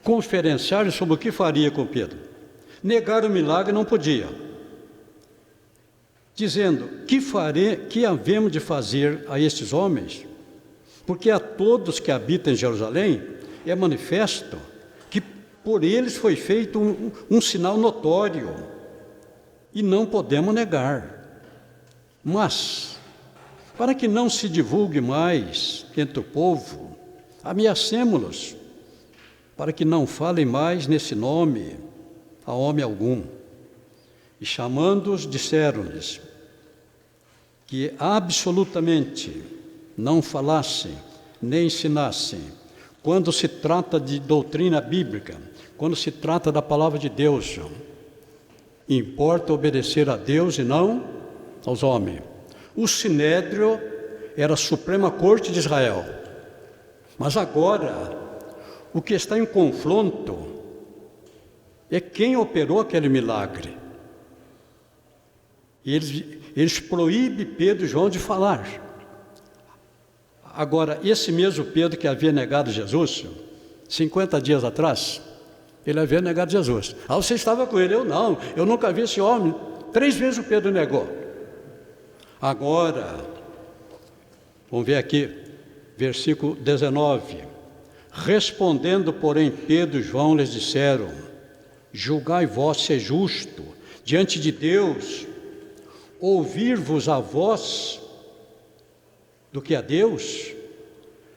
conferenciar sobre o que faria com Pedro. Negar o milagre não podia, dizendo, que havemos de fazer a estes homens? Porque a todos que habitam em Jerusalém é manifesto que por eles foi feito um sinal notório, e não podemos negar. Mas, para que não se divulgue mais entre o povo, ameacemo-los, para que não falem mais nesse nome a homem algum. E chamando-os, disseram-lhes que absolutamente não falassem, nem ensinassem, quando se trata de doutrina bíblica, quando se trata da palavra de Deus. Importa obedecer a Deus e não aos homens. O Sinédrio era a Suprema Corte de Israel. Mas agora, o que está em confronto é quem operou aquele milagre. E eles proíbem Pedro e João de falar. Agora, esse mesmo Pedro que havia negado Jesus, 50 dias atrás, ele havia negado Jesus. Você estava com ele? Eu não, eu nunca vi esse homem. 3 vezes o Pedro negou. Agora, vamos ver aqui, versículo 19. Respondendo, porém, Pedro e João lhes disseram, julgai vós ser justo, diante de Deus, ouvir-vos a vós, do que a Deus,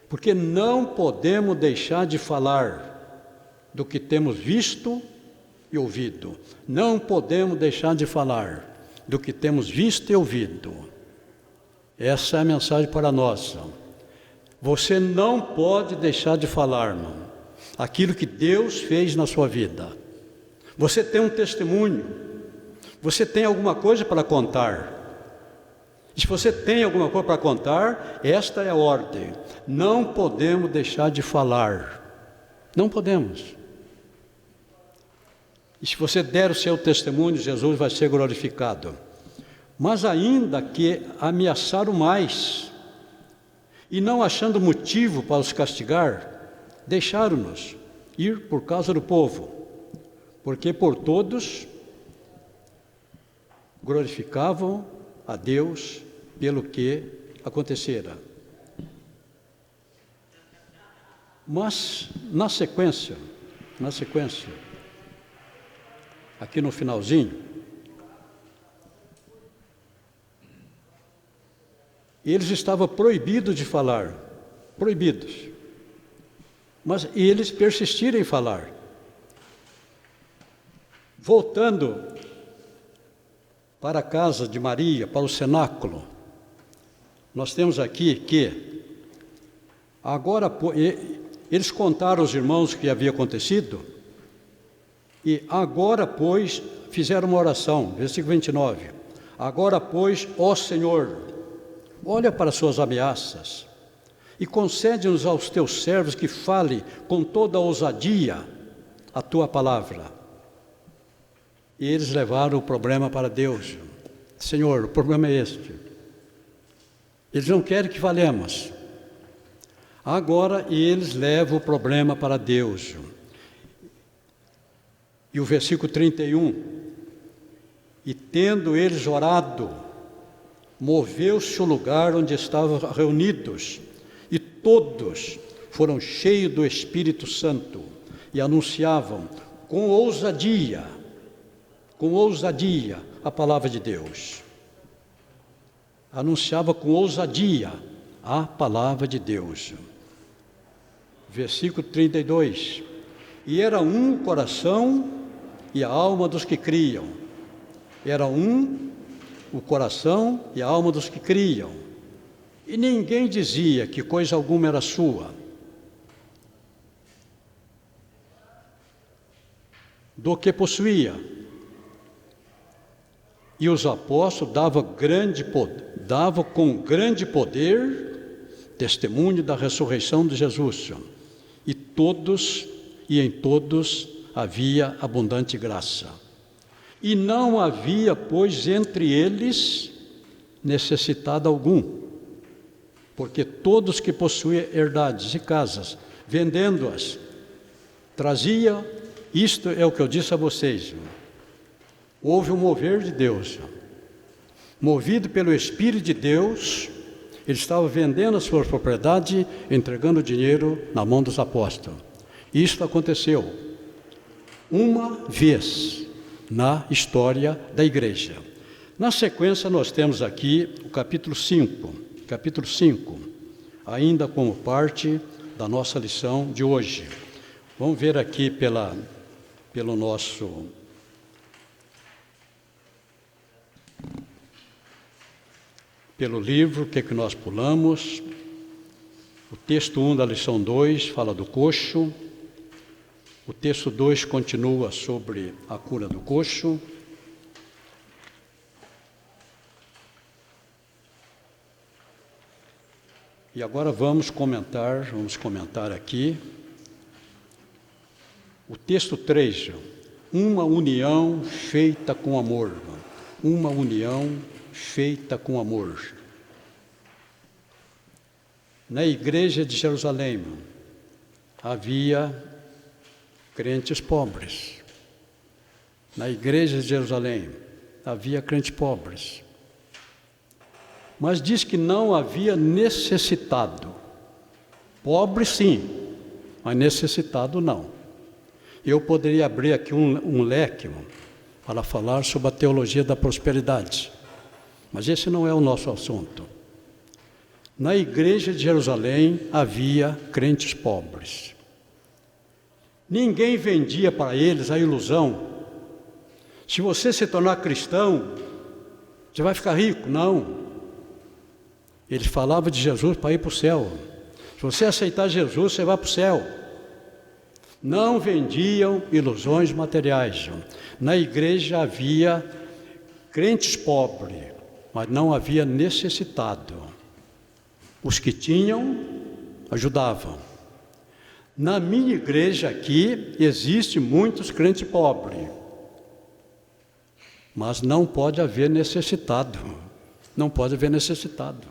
porque não podemos deixar de falar do que temos visto e ouvido. Não podemos deixar de falar do que temos visto e ouvido. Essa é a mensagem para nós. Você não pode deixar de falar, irmão, aquilo que Deus fez na sua vida. Você tem um testemunho, você tem alguma coisa para contar. E se você tem alguma coisa para contar, esta é a ordem. Não podemos deixar de falar. Não podemos. E se você der o seu testemunho, Jesus vai ser glorificado. Mas ainda que ameaçaram mais, e não achando motivo para os castigar, deixaram-nos ir por causa do povo, porque por todos glorificavam a Deus pelo que acontecera. Mas na sequência, aqui no finalzinho, eles estavam proibidos de falar, proibidos, mas eles persistiram em falar. Voltando para a casa de Maria, para o cenáculo, nós temos aqui que, agora, eles contaram aos irmãos o que havia acontecido, e agora, pois, fizeram uma oração, versículo 29, agora, pois, ó Senhor, olha para as suas ameaças, e concede-nos aos teus servos que fale com toda a ousadia a tua palavra. E eles levaram o problema para Deus. Senhor, o problema é este. Eles não querem que falemos. Agora eles levam o problema para Deus. E o versículo 31, e tendo eles orado, moveu-se o lugar onde estavam reunidos, e todos foram cheios do Espírito Santo, e anunciavam com ousadia a palavra de Deus. Anunciava com ousadia a palavra de Deus. Versículo 32, e era um o coração e a alma dos que criam. Era um o coração e a alma dos que criam. E ninguém dizia que coisa alguma era sua, do que possuía. E os apóstolos davam com grande poder testemunho da ressurreição de Jesus. E em todos havia abundante graça. E não havia, pois, entre eles necessitado algum, porque todos que possuíam herdades e casas, vendendo-as, traziam. Isto é o que eu disse a vocês. Houve um mover de Deus. Movido pelo Espírito de Deus, ele estava vendendo as suas propriedades, entregando o dinheiro na mão dos apóstolos. Isto aconteceu uma vez na história da igreja. Na sequência, nós temos aqui o capítulo 5, ainda como parte da nossa lição de hoje. Vamos ver aqui pelo livro, o que nós pulamos. O texto 1 da lição 2 fala do coxo. O texto 2 continua sobre a cura do coxo. E agora vamos comentar aqui o texto 3, uma união feita com amor. Uma união feita com amor. Na igreja de Jerusalém havia crentes pobres. Na igreja de Jerusalém havia crentes pobres. Mas diz que não havia necessitado. Pobre sim, mas necessitado não. Eu poderia abrir aqui um leque para falar sobre a teologia da prosperidade, mas esse não é o nosso assunto. Na igreja de Jerusalém havia crentes pobres. Ninguém vendia para eles a ilusão: se você se tornar cristão, você vai ficar rico. Não. Eles falavam de Jesus para ir para o céu. Se você aceitar Jesus, você vai para o céu. Não vendiam ilusões materiais. Na igreja havia crentes pobres, mas não havia necessitado. Os que tinham, ajudavam. Na minha igreja aqui, existem muitos crentes pobres, mas não pode haver necessitado. Não pode haver necessitado.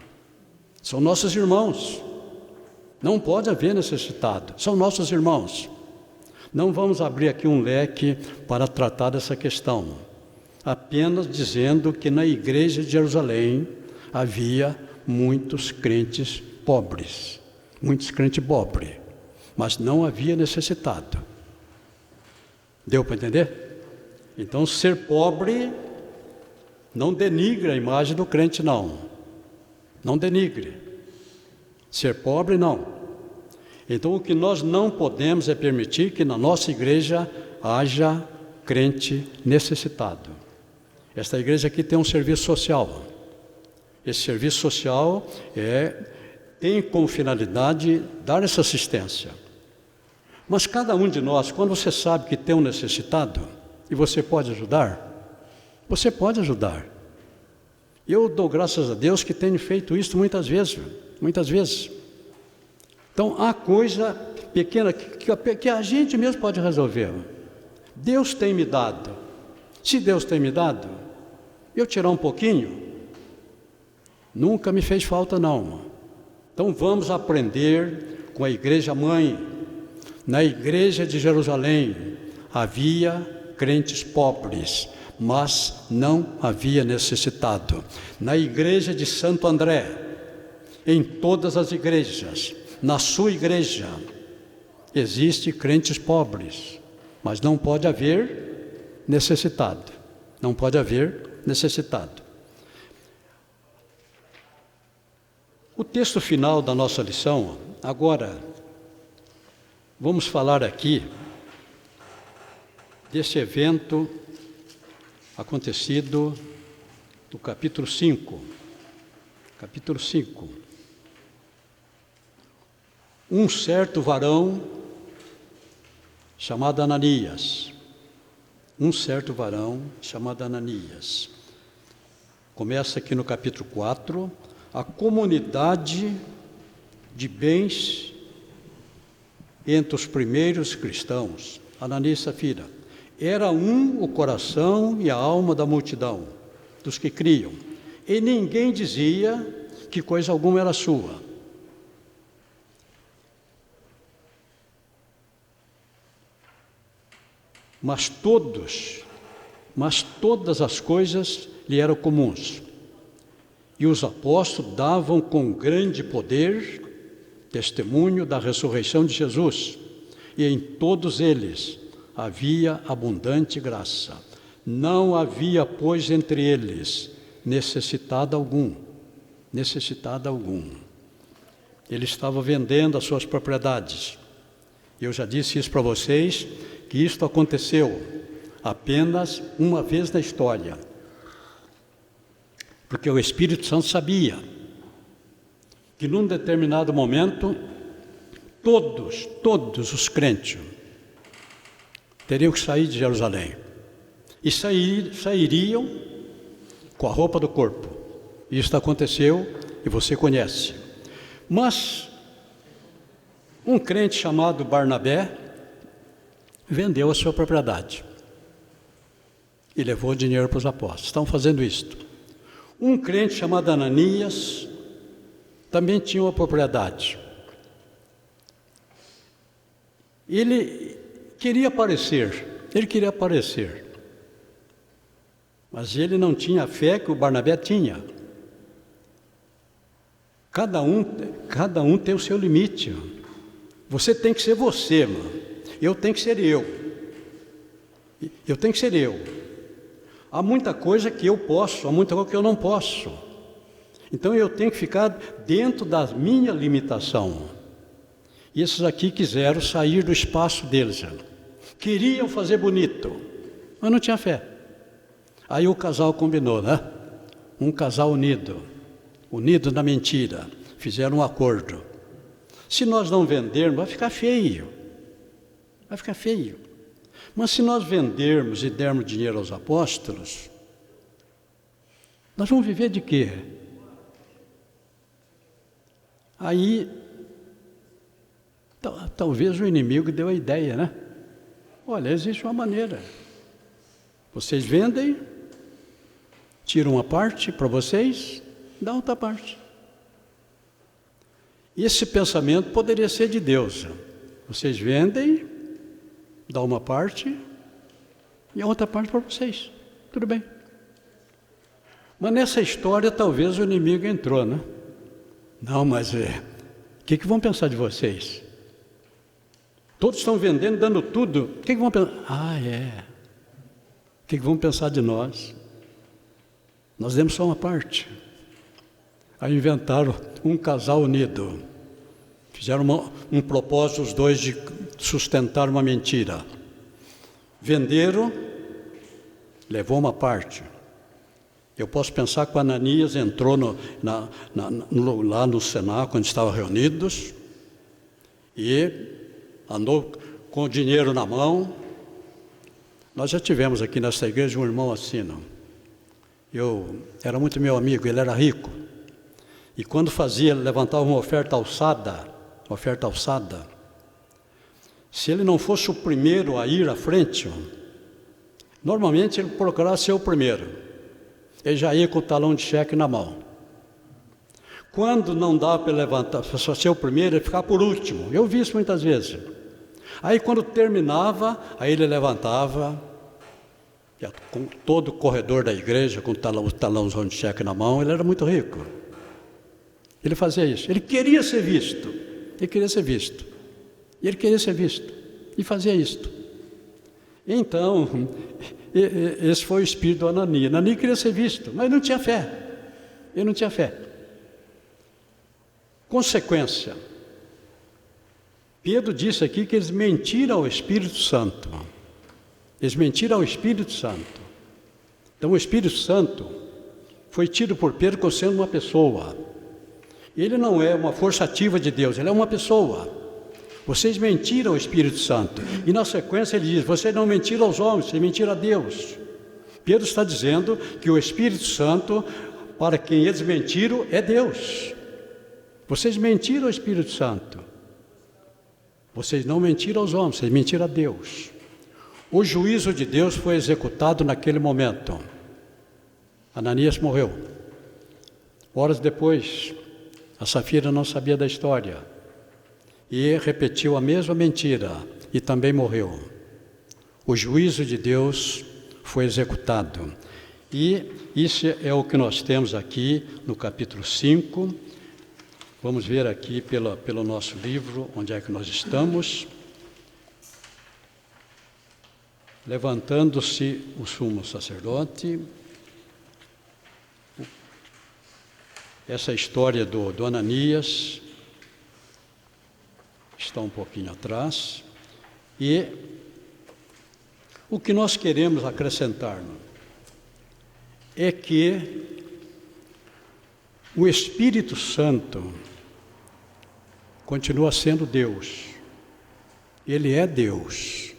São nossos irmãos. Não pode haver necessitado. São nossos irmãos. Não vamos abrir aqui um leque para tratar dessa questão. Apenas dizendo que na igreja de Jerusalém havia muitos crentes pobres. Muitos crentes pobres. Mas não havia necessitado. Deu para entender? Então, ser pobre não denigre a imagem do crente, não. Não denigre. Ser pobre, não. Então, o que nós não podemos é permitir que na nossa igreja haja crente necessitado. Esta igreja aqui tem um serviço social. Esse serviço social tem como finalidade dar essa assistência. Mas cada um de nós, quando você sabe que tem um necessitado e você pode ajudar, você pode ajudar. Eu dou graças a Deus que tenho feito isso muitas vezes. Então, há coisa pequena que a gente mesmo pode resolver. Deus tem me dado. Se Deus tem me dado, eu tirar um pouquinho, nunca me fez falta, não. Então, vamos aprender com a igreja mãe. Na igreja de Jerusalém havia crentes pobres, mas não havia necessitado. Na igreja de Santo André, em todas as igrejas, na sua igreja, existe crentes pobres, mas não pode haver necessitado. Não pode haver necessitado. O texto final da nossa lição, agora, vamos falar aqui desse evento acontecido no capítulo 5. Capítulo 5. Um certo varão chamado Ananias. Começa aqui no capítulo 4, a comunidade de bens entre os primeiros cristãos, Ananias e Safira. Era o coração e a alma da multidão, dos que criam, e ninguém dizia que coisa alguma era sua. Mas todas as coisas lhe eram comuns. E os apóstolos davam com grande poder testemunho da ressurreição de Jesus, e em todos eles havia abundante graça. Não havia, pois, entre eles necessitado algum. Ele estava vendendo as suas propriedades. Eu já disse isso para vocês, que isto aconteceu apenas uma vez na história. Porque o Espírito Santo sabia que num determinado momento, todos os crentes teriam que sair de Jerusalém. E sairiam com a roupa do corpo. Isso aconteceu e você conhece. Mas um crente chamado Barnabé vendeu a sua propriedade e levou dinheiro para os apóstolos. Estão fazendo isto. Um crente chamado Ananias também tinha uma propriedade. Ele queria aparecer, mas ele não tinha a fé que o Barnabé tinha. Cada um tem o seu limite. Você tem que ser você, mano. Eu tenho que ser eu. Há muita coisa que eu posso, há muita coisa que eu não posso. Então eu tenho que ficar dentro da minha limitação. E esses aqui quiseram sair do espaço deles. Queriam fazer bonito, mas não tinha fé. Aí o casal combinou, né? Um casal unido na mentira. Fizeram um acordo. Se nós não vendermos, vai ficar feio. Mas se nós vendermos e dermos dinheiro aos apóstolos, nós vamos viver de quê? Aí, talvez o inimigo deu a ideia, né? Olha, existe uma maneira. Vocês vendem tira uma parte para vocês, dá outra parte. Esse pensamento poderia ser de Deus. Vocês vendem, dá uma parte e a outra parte para vocês. Tudo bem. Mas nessa história talvez o inimigo entrou, né? Não, mas o que vão pensar de vocês? Todos estão vendendo, dando tudo. O que vão pensar? O que vão pensar de nós? Nós demos só uma parte. Aí inventaram um casal unido. Fizeram um propósito, os dois, de sustentar uma mentira. Venderam, levou uma parte. Eu posso pensar que o Ananias entrou lá no cenáculo, onde estavam reunidos, e andou com o dinheiro na mão. Nós já tivemos aqui nessa igreja um irmão assim, não? Eu era muito meu amigo, ele era rico. E quando fazia, ele levantava uma oferta alçada, se ele não fosse o primeiro a ir à frente, normalmente ele procurava ser o primeiro. Ele já ia com o talão de cheque na mão. Quando não dava para levantar, só ser o primeiro, ele ficava por último. Eu vi isso muitas vezes. Aí quando terminava, aí ele levantava, com todo o corredor da igreja, com o talãozão de cheque na mão. Ele era muito rico. Ele fazia isso. Ele queria ser visto. E fazia isto. Então, esse foi o espírito do Ananias. Ananias queria ser visto, mas não tinha fé. Ele não tinha fé. Consequência. Pedro disse aqui que eles mentiram ao Espírito Santo. Então o Espírito Santo foi tido por Pedro como sendo uma pessoa. Ele não é uma força ativa de Deus, ele é uma pessoa. Vocês mentiram ao Espírito Santo. E na sequência ele diz, vocês não mentiram aos homens, vocês mentiram a Deus. Pedro está dizendo que o Espírito Santo, para quem eles mentiram, é Deus. Vocês mentiram ao Espírito Santo. Vocês não mentiram aos homens, vocês mentiram a Deus. O juízo de Deus foi executado naquele momento. Ananias morreu. Horas depois, a Safira não sabia da história e repetiu a mesma mentira e também morreu. O juízo de Deus foi executado. E isso é o que nós temos aqui no capítulo 5. Vamos ver aqui pelo nosso livro, onde é que nós estamos. Levantando-se o sumo sacerdote. Essa história do Ananias está um pouquinho atrás. E o que nós queremos acrescentar é que o Espírito Santo continua sendo Deus. Ele é Deus.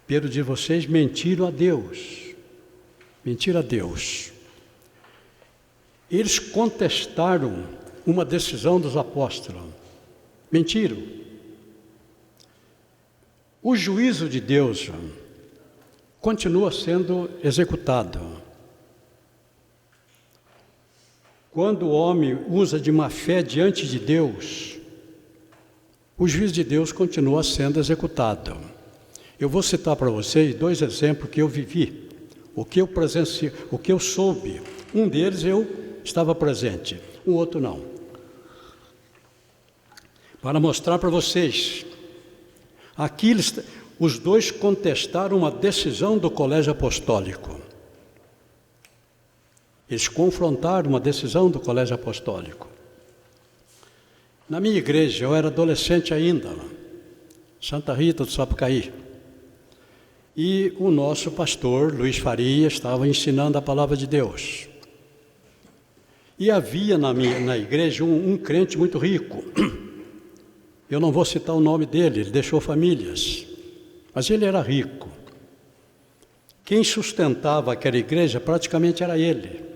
Pedro diz, vocês mentiram a Deus. Mentiram a Deus. Eles contestaram uma decisão dos apóstolos. Mentiram. O juízo de Deus continua sendo executado. Quando o homem usa de má fé diante de Deus, o juízo de Deus continua sendo executado. Eu vou citar para vocês 2 exemplos que eu vivi, o que eu presenciei, o que eu soube. Um deles eu estava presente, o outro não. Para mostrar para vocês, aqui os dois contestaram uma decisão do colégio apostólico. Eles confrontaram uma decisão do colégio apostólico. Na minha igreja, eu era adolescente ainda, Santa Rita do Sapucaí. E o nosso pastor, Luiz Faria, estava ensinando a palavra de Deus. E havia na igreja um crente muito rico. Eu não vou citar o nome dele, ele deixou famílias. Mas ele era rico. Quem sustentava aquela igreja praticamente era ele.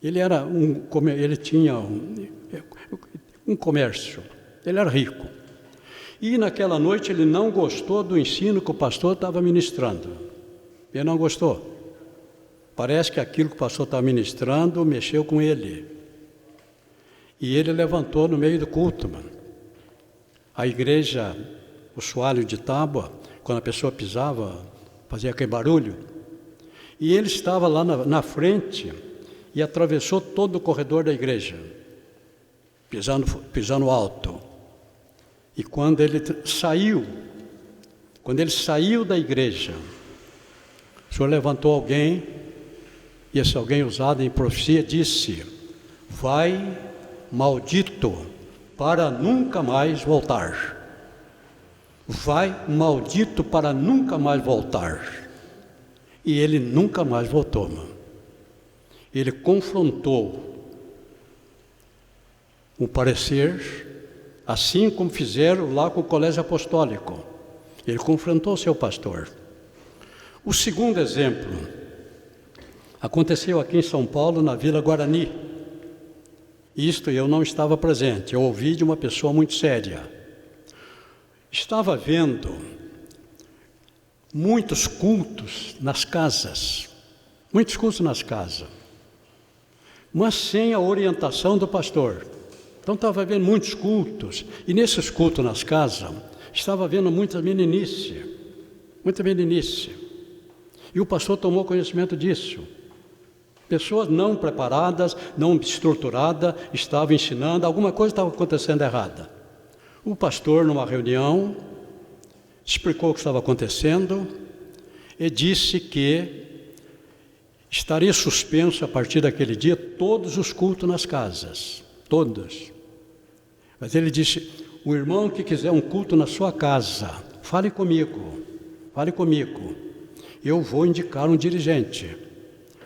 Ele tinha um comércio, ele era rico. E naquela noite ele não gostou do ensino que o pastor estava ministrando. Ele não gostou. Parece que aquilo que o pastor estava ministrando mexeu com ele. E ele levantou no meio do culto, mano. A igreja, o soalho de tábua, quando a pessoa pisava, fazia aquele barulho. E ele estava lá na frente e atravessou todo o corredor da igreja, pisando alto. E quando ele saiu da igreja, o Senhor levantou alguém, e esse alguém usado em profecia disse: vai, maldito, para nunca mais voltar. Vai, maldito, para nunca mais voltar. E ele nunca mais voltou, mano. Ele confrontou o parecer, assim como fizeram lá com o colégio apostólico. Ele confrontou o seu pastor. O segundo exemplo aconteceu aqui em São Paulo, na Vila Guarani. Isto eu não estava presente, eu ouvi de uma pessoa muito séria. Estava vendo muitos cultos nas casas, mas sem a orientação do pastor. Então estava vendo muitos cultos, e nesses cultos nas casas, estava vendo muita meninice. E o pastor tomou conhecimento disso. Pessoas não preparadas, não estruturadas, estavam ensinando, alguma coisa estava acontecendo errada. O pastor, numa reunião, explicou o que estava acontecendo e disse que estaria suspenso a partir daquele dia todos os cultos nas casas, todos. Mas ele disse: o irmão que quiser um culto na sua casa, fale comigo, eu vou indicar um dirigente.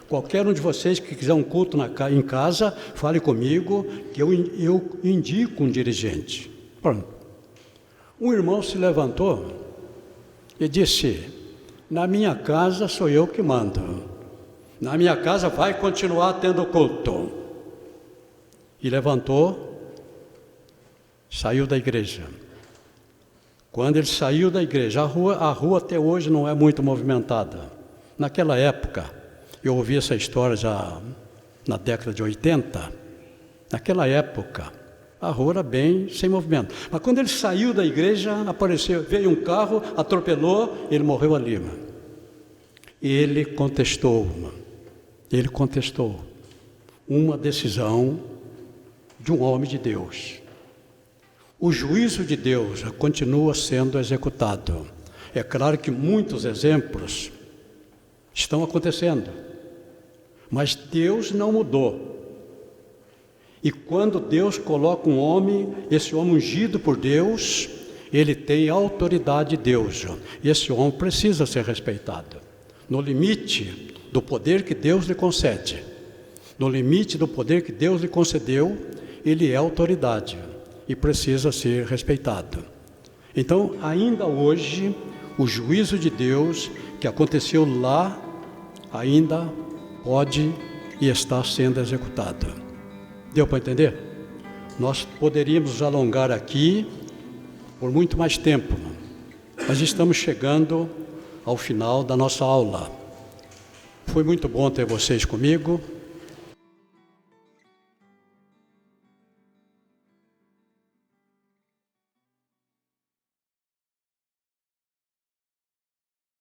Qualquer um de vocês que quiser um culto em casa, fale comigo, que eu indico um dirigente. Pronto. Um irmão se levantou e disse: na minha casa sou eu que mando, na minha casa vai continuar tendo culto. E levantou, saiu da igreja. Quando ele saiu da igreja, a rua até hoje não é muito movimentada. Naquela época, eu ouvi essa história já na década de 80, naquela época, a rua era bem sem movimento. Mas quando ele saiu da igreja, veio um carro, atropelou, ele morreu ali, mano. Ele contestou uma decisão de um homem de Deus. O juízo de Deus continua sendo executado. É claro que muitos exemplos estão acontecendo, mas Deus não mudou. E quando Deus coloca um homem, esse homem ungido por Deus, ele tem a autoridade de Deus. E esse homem precisa ser respeitado, no limite do poder que Deus lhe concede. No limite do poder que Deus lhe concedeu, ele é autoridade e precisa ser respeitado. Então, ainda hoje, o juízo de Deus que aconteceu lá, ainda pode e está sendo executado. Deu para entender? Nós poderíamos alongar aqui por muito mais tempo, mas estamos chegando ao final da nossa aula. Foi muito bom ter vocês comigo.